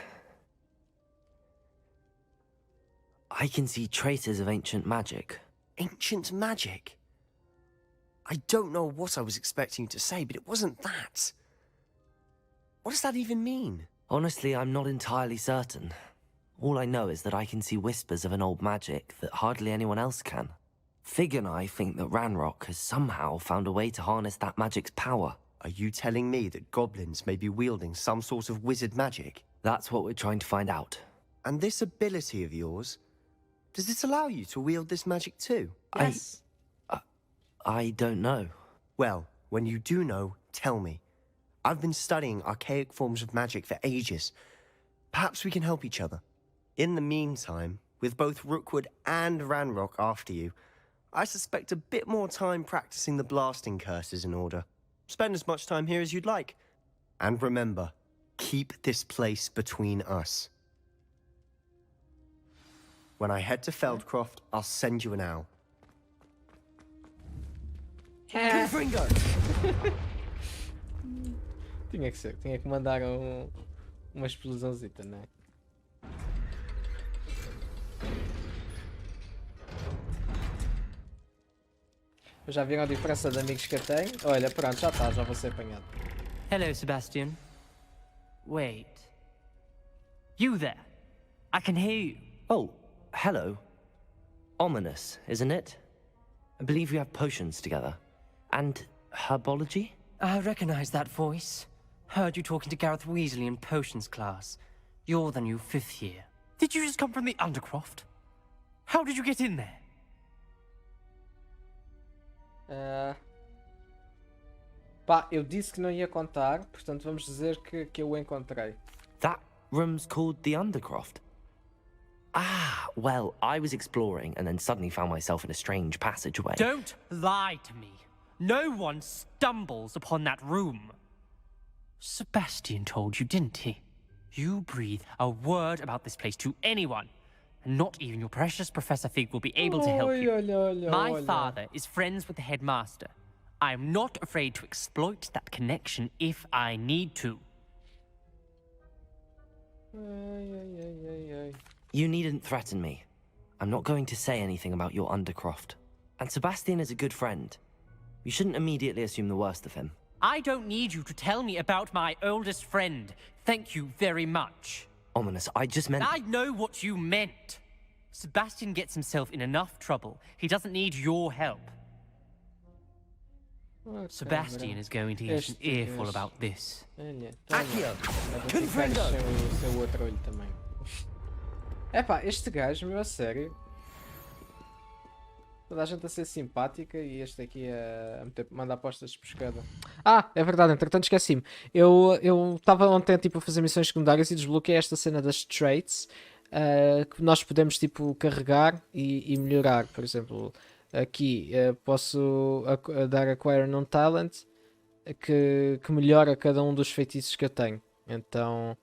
I can see traces of ancient magic. Ancient magic? I don't know what I was expecting you to say, but it wasn't that. What does that even mean? Honestly, I'm not entirely certain. All I know is that I can see whispers of an old magic that hardly anyone else can. Fig and I think that Ranrock has somehow found a way to harness that magic's power. Are you telling me that goblins may be wielding some sort of wizard magic? That's what we're trying to find out. And this ability of yours, does it allow you to wield this magic too? Yes. I don't know. Well, when you do know, tell me. I've been studying archaic forms of magic for ages. Perhaps we can help each other. In the meantime, with both Rookwood and Ranrock after you, I suspect a bit more time practicing the blasting curse is in order. Spend as much time here as you'd like. And remember, keep this place between us. When I head to Feldcroft, I'll send you an owl. Confringo! Tinha que ser, tinha que mandar uma explosãozita, não é? Já viram a diferença de amigos que eu tenho? Olha, pronto, já está, já vou ser apanhado. Hello, Sebastian. Wait. You there? I can hear you. Oh, hello. Ominous, isn't it? I believe we have potions together. And herbology? I recognize that voice. Heard you talking to Gareth Weasley in potions class. You're the new 5th year. Did you just come from the Undercroft? How did you get in there? Pá, eu disse que não ia contar, portanto vamos dizer que eu o encontrei. That room's called the Undercroft. Ah, well, I was exploring and then suddenly found myself in a strange passageway. Don't lie to me. No one stumbles upon that room. Sebastian told you, didn't he? You breathe a word about this place to anyone, and not even your precious Professor Fig will be able to help you. My father is friends with the headmaster. I am not afraid to exploit that connection if I need to. You needn't threaten me. I'm not going to say anything about your Undercroft. And Sebastian is a good friend. You shouldn't immediately assume the worst of him. I don't need you to tell me about my oldest friend. Thank you very much. Ominous, I just meant... I know what you meant. Sebastian gets himself in enough trouble. He doesn't need your help. Sebastian is going to get an earful about this. Accio! Confringo! O seu outro olho também. Epá, este gajo, meu, a sério. Toda a gente a ser simpática e este aqui a mandar postas de pescada. Ah, é verdade, entretanto esqueci-me. Eu estava ontem tipo, a fazer missões secundárias e desbloqueei esta cena das traits que nós podemos tipo carregar e melhorar. Por exemplo, aqui posso dar Acquire Non Talent que melhora cada um dos feitiços que eu tenho. Então,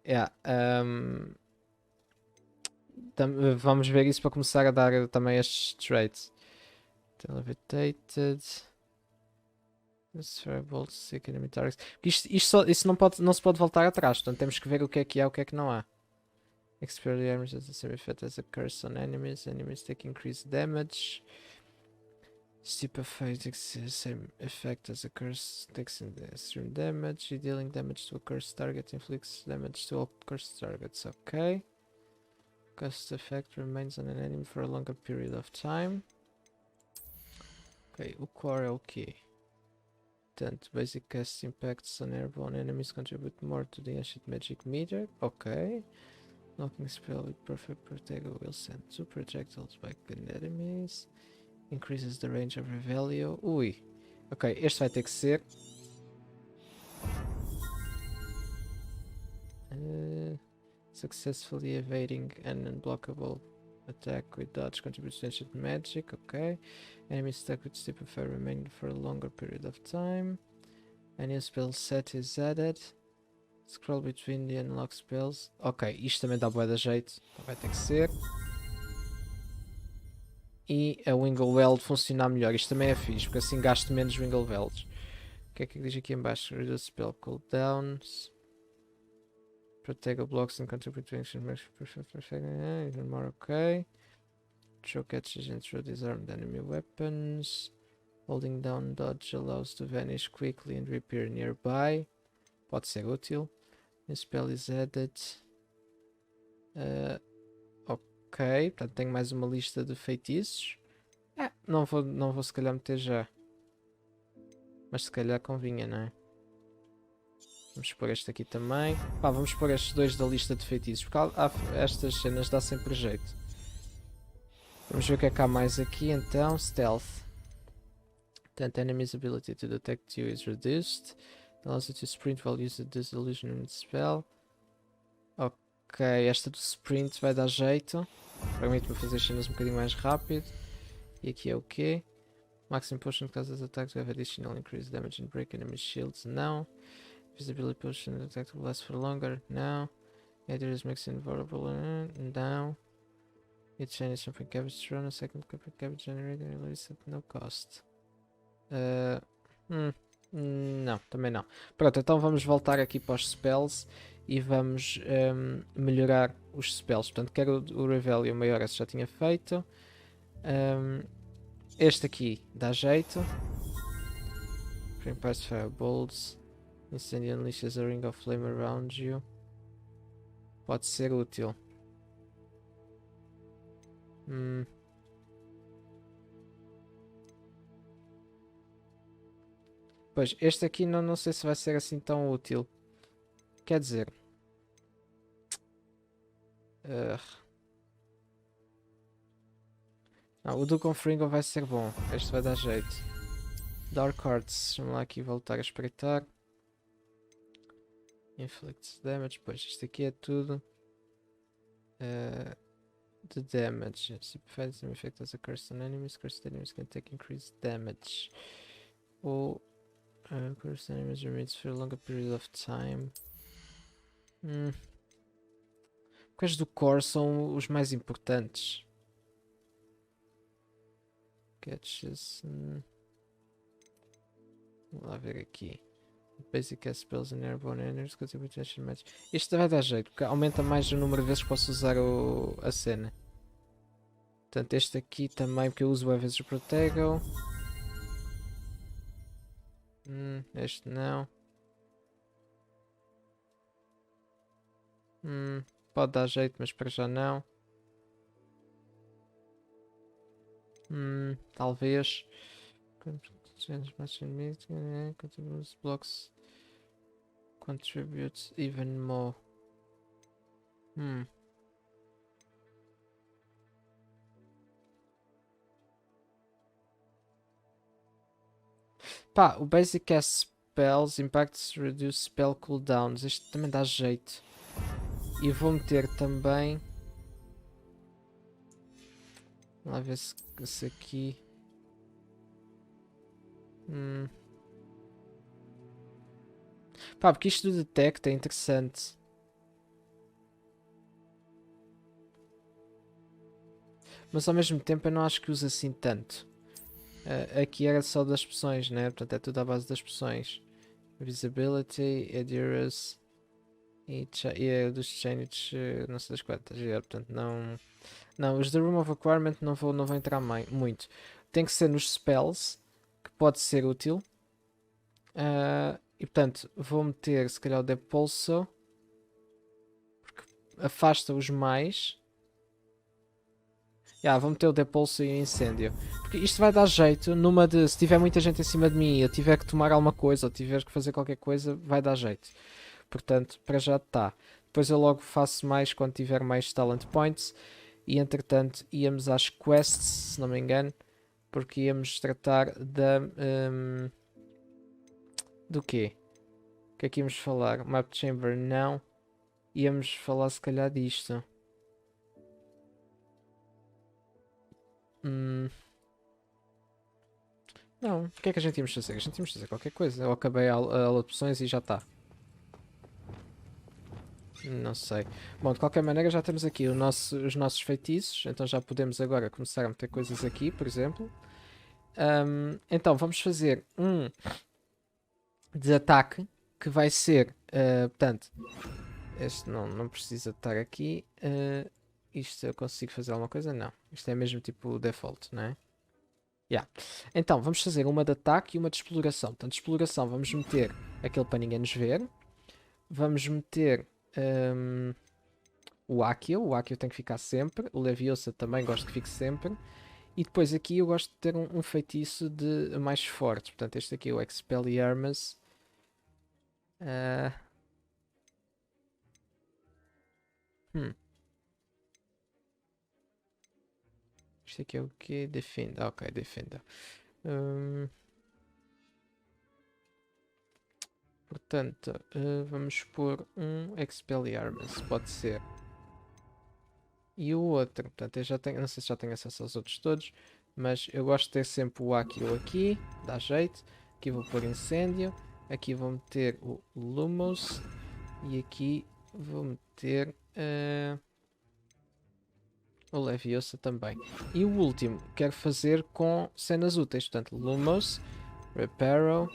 yeah, vamos ver isso para começar a dar também estes traits. Levitated. Transferable, Sick Enemy Targets. Isso não se pode voltar atrás, portanto temos que ver o que é o que é que não há. Expel the enemies as a same effect as a curse on enemies. Enemies take increased damage. Steep effect takes the same effect as a curse, takes extreme damage. Dealing damage to a cursed target inflicts damage to all cursed targets. Okay. Cast effect remains on an enemy for a longer period of time. Ok, o core é o quê? Portanto, basic cast impacts on airborne enemies contribute more to the ancient magic meter. Ok. Knocking spell with perfect protego will send 2 projectiles back at enemies. Increases the range of Revelio. Ui. Ok, este vai ter que ser. Successfully evading an unblockable attack with dodge contributes to ancient magic. Okay. Enemies stuck with Steep of Fire remain for a longer period of time. A new spell set is added. Scroll between the unlocked spells. Ok, isto também dá bué de jeito. Então vai ter que ser. E a Wingleweld funcionar melhor. Isto também é fixe, porque assim gasto menos Winglewelds. O que é que diz aqui em baixo? Reduce spell cooldowns. Protego blocks and contribute to ancient magic. Even more okay. Throw catches and throw disarmed enemy weapons. Holding down dodge allows to vanish quickly and reappear nearby. Pode ser útil. New spell is added. Ok, portanto tenho mais uma lista de feitiços. Não vou se calhar meter já. Mas se calhar convinha, não é? Vamos pôr este aqui também. Pá, vamos pôr estes dois da lista de feitiços. Porque estas cenas dá sempre jeito. Vamos ver o que é que há mais aqui então. Stealth. Portanto, enemy's ability to detect you is reduced. Allows you to sprint while using the disillusionment spell. Ok, esta do sprint vai dar jeito. Permite-me fazer cenas um bocadinho mais rápido. E aqui é o quê? Maximum potion causes attacks to have additional increased damage and break enemy shields. Não. Visibility potion attack will last for longer. Não. Areas makes invulnerable. Não. Each shiny jumping cabbage thrown a second cabbage generator and release at no cost. Não, também não. Pronto, então vamos voltar aqui para os spells e vamos melhorar os spells. Portanto, quero o Revelio maior, esse já tinha feito. Este aqui dá jeito. Prepare Firebolts. Incendio unleashes a ring of flame around you. Pode ser útil. Pois, este aqui não sei se vai ser assim tão útil. Quer dizer... Não, o do Confringo vai ser bom. Este vai dar jeito. Dark Arts. Vamos lá aqui voltar a espreitar. Inflicts damage. Pois, isto aqui é tudo... the damage. Simplifies the effect as a curse on enemies. Cursed enemies can take increased damage. Ou... cursed enemies remains for a longer period of time. Quais do core são os mais importantes? Catches. Vamos lá ver aqui. Basic cast spells and airborne enemies contribute to action match. Isto vai dar jeito, porque aumenta mais o número de vezes que posso usar a cena. Portanto, este aqui também, porque eu uso a vezes o Protego. Este não. Pode dar jeito, mas para já não. Talvez. Blocks contributes even more. Pá, o Basic Cast Spells Impacts Reduce Spell Cooldowns. Isto também dá jeito. E vou meter também. Vamos lá ver se aqui. Pá, porque isto do Detect é interessante. Mas ao mesmo tempo eu não acho que use assim tanto. Aqui era só das poções, né? Portanto é tudo à base das poções. Visibility, Endurance e dos Chains, não sei das quantas. Portanto não, os da Room of Requirement não vou entrar muito. Tem que ser nos Spells, que pode ser útil. E portanto vou meter se calhar o Depulso, porque afasta-os mais. Vou meter o Depulso e o Incêndio, porque isto vai dar jeito numa de, se tiver muita gente em cima de mim e eu tiver que tomar alguma coisa ou tiver que fazer qualquer coisa, vai dar jeito. Portanto, para já está. Depois eu logo faço mais quando tiver mais Talent Points. E entretanto íamos às quests, se não me engano, porque íamos tratar da... do quê? O que é que íamos falar? Map Chamber não. Íamos falar se calhar disto. Não, o que é que a gente íamos fazer? A gente íamos fazer qualquer coisa. Eu acabei a aula de opções e já está. Não sei. Bom, de qualquer maneira já temos aqui os nossos feitiços. Então já podemos agora começar a meter coisas aqui, por exemplo. Então vamos fazer um de ataque que vai ser, portanto, este não precisa estar aqui. Isto eu consigo fazer alguma coisa? Não. Isto é mesmo tipo o default, não é? Então vamos fazer uma de ataque e uma de exploração. Portanto, de exploração vamos meter aquele para ninguém nos ver. Vamos meter o Akio tem que ficar sempre. O Leviosa também gosto que fique sempre. E depois aqui eu gosto de ter um feitiço de mais forte. Portanto, este aqui é o Expelliarmus. Isto aqui é o que? Defenda. Ok, defenda. Portanto, vamos pôr um Expelliarmus, pode ser. E o outro, portanto, eu já tenho, não sei se já tenho acesso aos outros todos. Mas eu gosto de ter sempre o aqui ou aqui. Dá jeito. Aqui vou pôr incêndio. Aqui vou meter o Lumos. E aqui vou meter o Leviosa também. E o último quero fazer com cenas úteis. Portanto, Lumos, Reparo.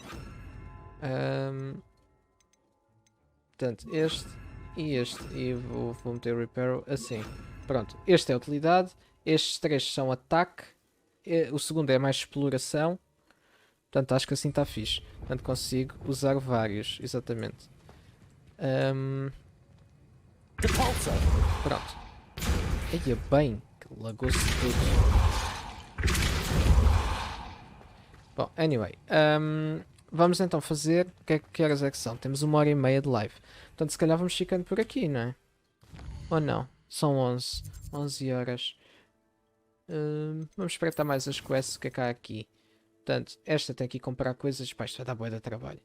Portanto, este e este. E vou meter Reparo assim. Pronto, este é a utilidade. Estes três são ataque. O segundo é mais exploração. Portanto, acho que assim está fixe. Portanto, consigo usar vários. Exatamente. Pronto. Eia bem, que lagou-se tudo. Bom, anyway. Vamos então fazer... Que horas é que são? Temos 1h30 de live. Portanto, se calhar vamos ficando por aqui, não é? Ou não? São 11. 11 horas. Vamos espreitar mais as quests. O que é que há aqui? Portanto, esta tem que ir comprar coisas. Pá, isto vai dar bué de trabalho.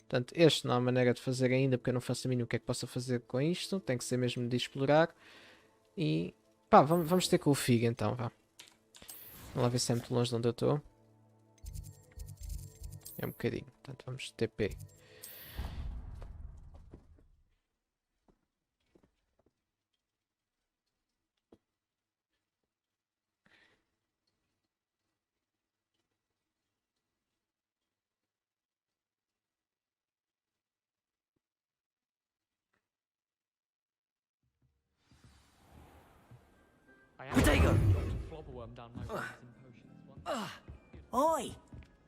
Portanto, este não há maneira de fazer ainda, porque eu não faço a mínimo o que é que possa fazer com isto. Tem que ser mesmo de explorar. E pá, vamos ter com o Fig então, vá. Vamos lá ver se é muito longe de onde eu estou. É um bocadinho, portanto vamos TP. Oi!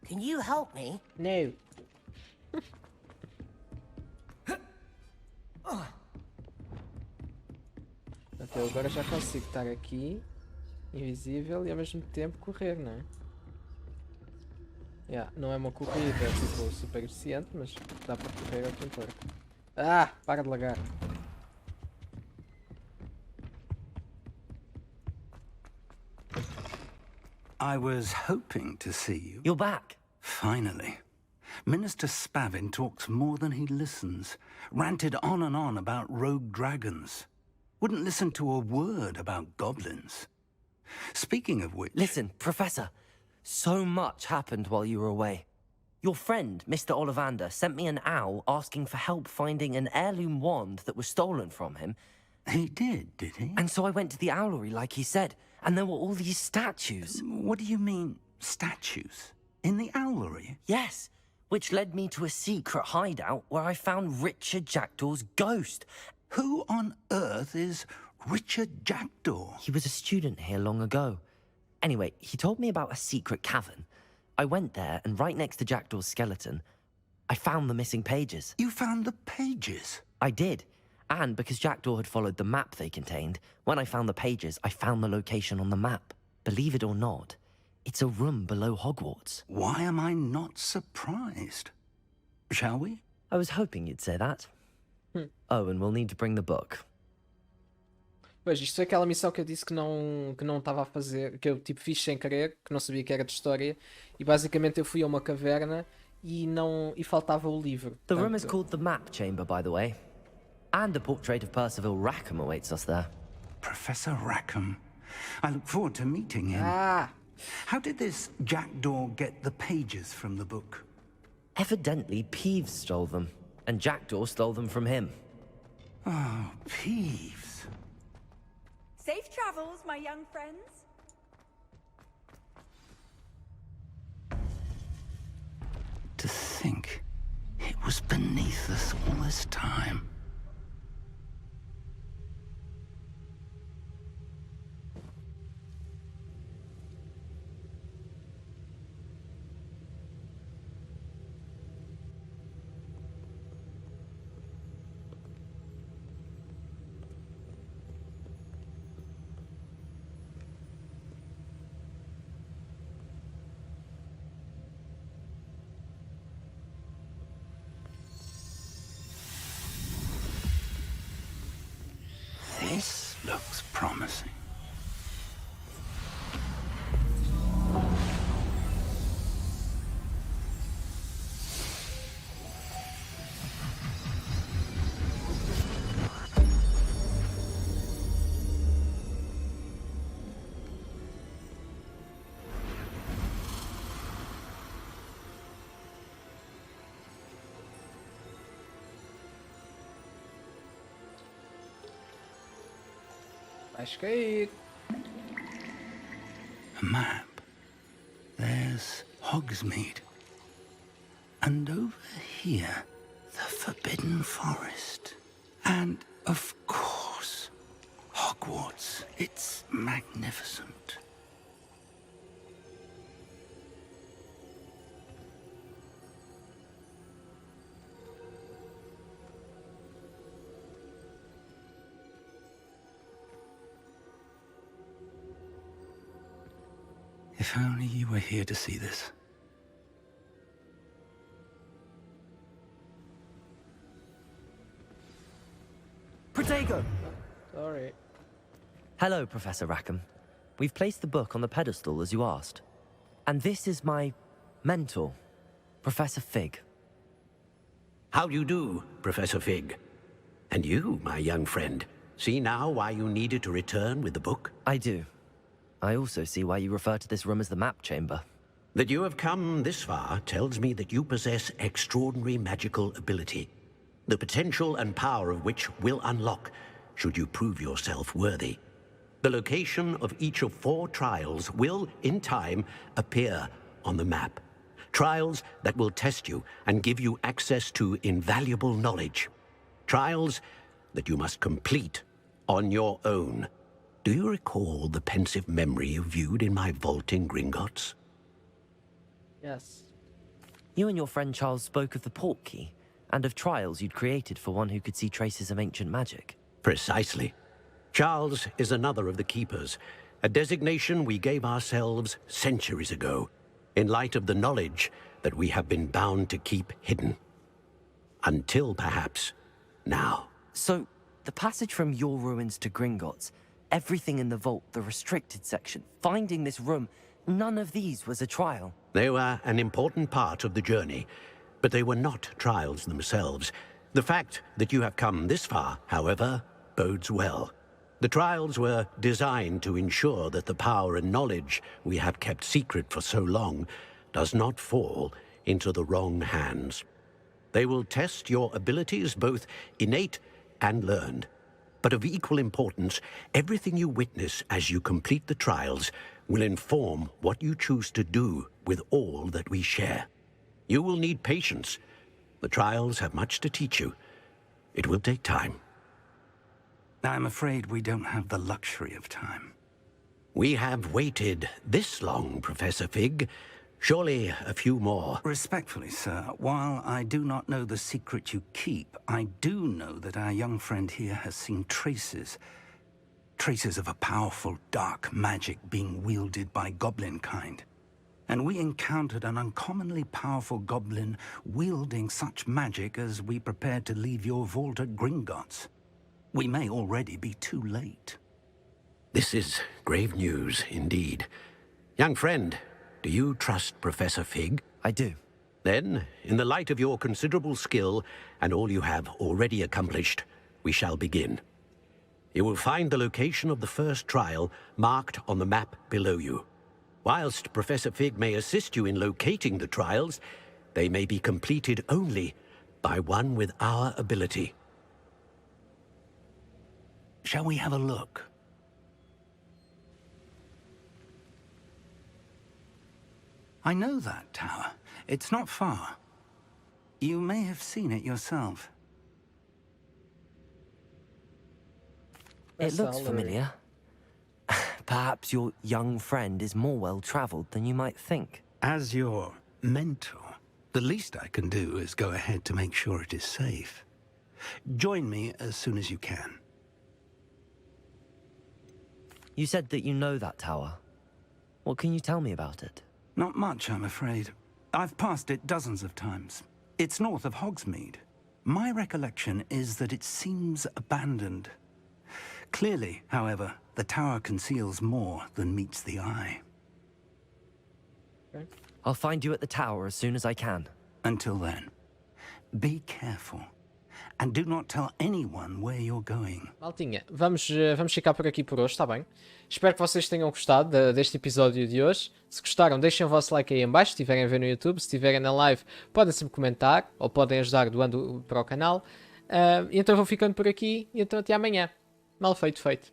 Can you help me? No. Até agora já consigo estar aqui, invisível, e ao mesmo tempo correr, não é? Não é uma corrida tipo super eficiente, mas dá para correr ao que importa. Ah! Para de lagar. I was hoping to see you. You're back. Finally. Minister Spavin talks more than he listens. Ranted on and on about rogue dragons. Wouldn't listen to a word about goblins. Speaking of which... Listen, Professor. So much happened while you were away. Your friend, Mr. Ollivander, sent me an owl asking for help finding an heirloom wand that was stolen from him. He did he? And so I went to the owlery like he said, and there were all these statues. What do you mean, statues? In the owlery? Yes, which led me to a secret hideout where I found Richard Jackdaw's ghost. Who on earth is Richard Jackdaw? He was a student here long ago. Anyway, he told me about a secret cavern. I went there, and right next to Jackdaw's skeleton, I found the missing pages. You found the pages? I did. And because Jackdaw had followed the map they contained, when I found the pages, I found the location on the map. Believe it or not, it's a room below Hogwarts. Why am I not surprised? Shall we? I was hoping you'd say that. Oh, and we'll need to bring the book. Pois, isto foi aquela missão que eu disse que não estava a fazer, que eu tipo fiz sem querer, que não sabia que era de história, e basicamente eu fui a uma caverna e faltava o livro. The room is called the Map Chamber, by the way. And a portrait of Percival Rackham awaits us there. Professor Rackham. I look forward to meeting him. How did this Jackdaw get the pages from the book? Evidently, Peeves stole them, and Jackdaw stole them from him. Oh, Peeves. Safe travels, my young friends. To think it was beneath us all this time. This looks promising. Vais cair. A map. There's Hogsmeade. And over here, the Forbidden Forest. And, of course, Hogwarts. It's magnificent. If only you were here to see this. Protego! Sorry. Hello, Professor Rackham. We've placed the book on the pedestal as you asked. And this is my mentor, Professor Fig. How do you do, Professor Fig? And you, my young friend, see now why you needed to return with the book? I do. I also see why you refer to this room as the map chamber. That you have come this far tells me that you possess extraordinary magical ability, the potential and power of which will unlock should you prove yourself worthy. The location of each of 4 trials will, in time, appear on the map. Trials that will test you and give you access to invaluable knowledge. Trials that you must complete on your own. Do you recall the pensive memory you viewed in my vault in Gringotts? Yes. You and your friend Charles spoke of the portkey, and of trials you'd created for one who could see traces of ancient magic. Precisely. Charles is another of the Keepers, a designation we gave ourselves centuries ago, in light of the knowledge that we have been bound to keep hidden. Until, perhaps, now. So, the passage from your ruins to Gringotts, everything in the vault, the restricted section, finding this room, none of these was a trial. They were an important part of the journey, but they were not trials themselves. The fact that you have come this far, however, bodes well. The trials were designed to ensure that the power and knowledge we have kept secret for so long does not fall into the wrong hands. They will test your abilities, both innate and learned. But of equal importance, everything you witness as you complete the trials will inform what you choose to do with all that we share. You will need patience. The trials have much to teach you. It will take time. I'm afraid we don't have the luxury of time. We have waited this long, Professor Fig. Surely a few more. Respectfully, sir, while I do not know the secret you keep, I do know that our young friend here has seen traces. Traces of a powerful dark magic being wielded by goblin kind. And we encountered an uncommonly powerful goblin wielding such magic as we prepared to leave your vault at Gringotts. We may already be too late. This is grave news indeed. Young friend, do you trust Professor Fig? I do. Then, in the light of your considerable skill and all you have already accomplished, we shall begin. You will find the location of the first trial marked on the map below you. Whilst Professor Fig may assist you in locating the trials, they may be completed only by one with our ability. Shall we have a look? I know that tower. It's not far. You may have seen it yourself. It looks familiar. Perhaps your young friend is more well-traveled than you might think. As your mentor, the least I can do is go ahead to make sure it is safe. Join me as soon as you can. You said that you know that tower. What can you tell me about it? Not much, I'm afraid. I've passed it dozens of times. It's north of Hogsmeade. My recollection is that it seems abandoned. Clearly, however, the tower conceals more than meets the eye. Okay. I'll find you at the tower as soon as I can. Until then, be careful. And do not tell anyone where you're going. Maltinha, vamos ficar por aqui por hoje, está bem? Espero que vocês tenham gostado deste episódio de hoje. Se gostaram, deixem o vosso like aí em baixo, se estiverem a ver no YouTube. Se estiverem na live, podem sempre comentar, ou podem ajudar doando para o canal. Então eu vou ficando por aqui, e então até amanhã. Mal feito, feito.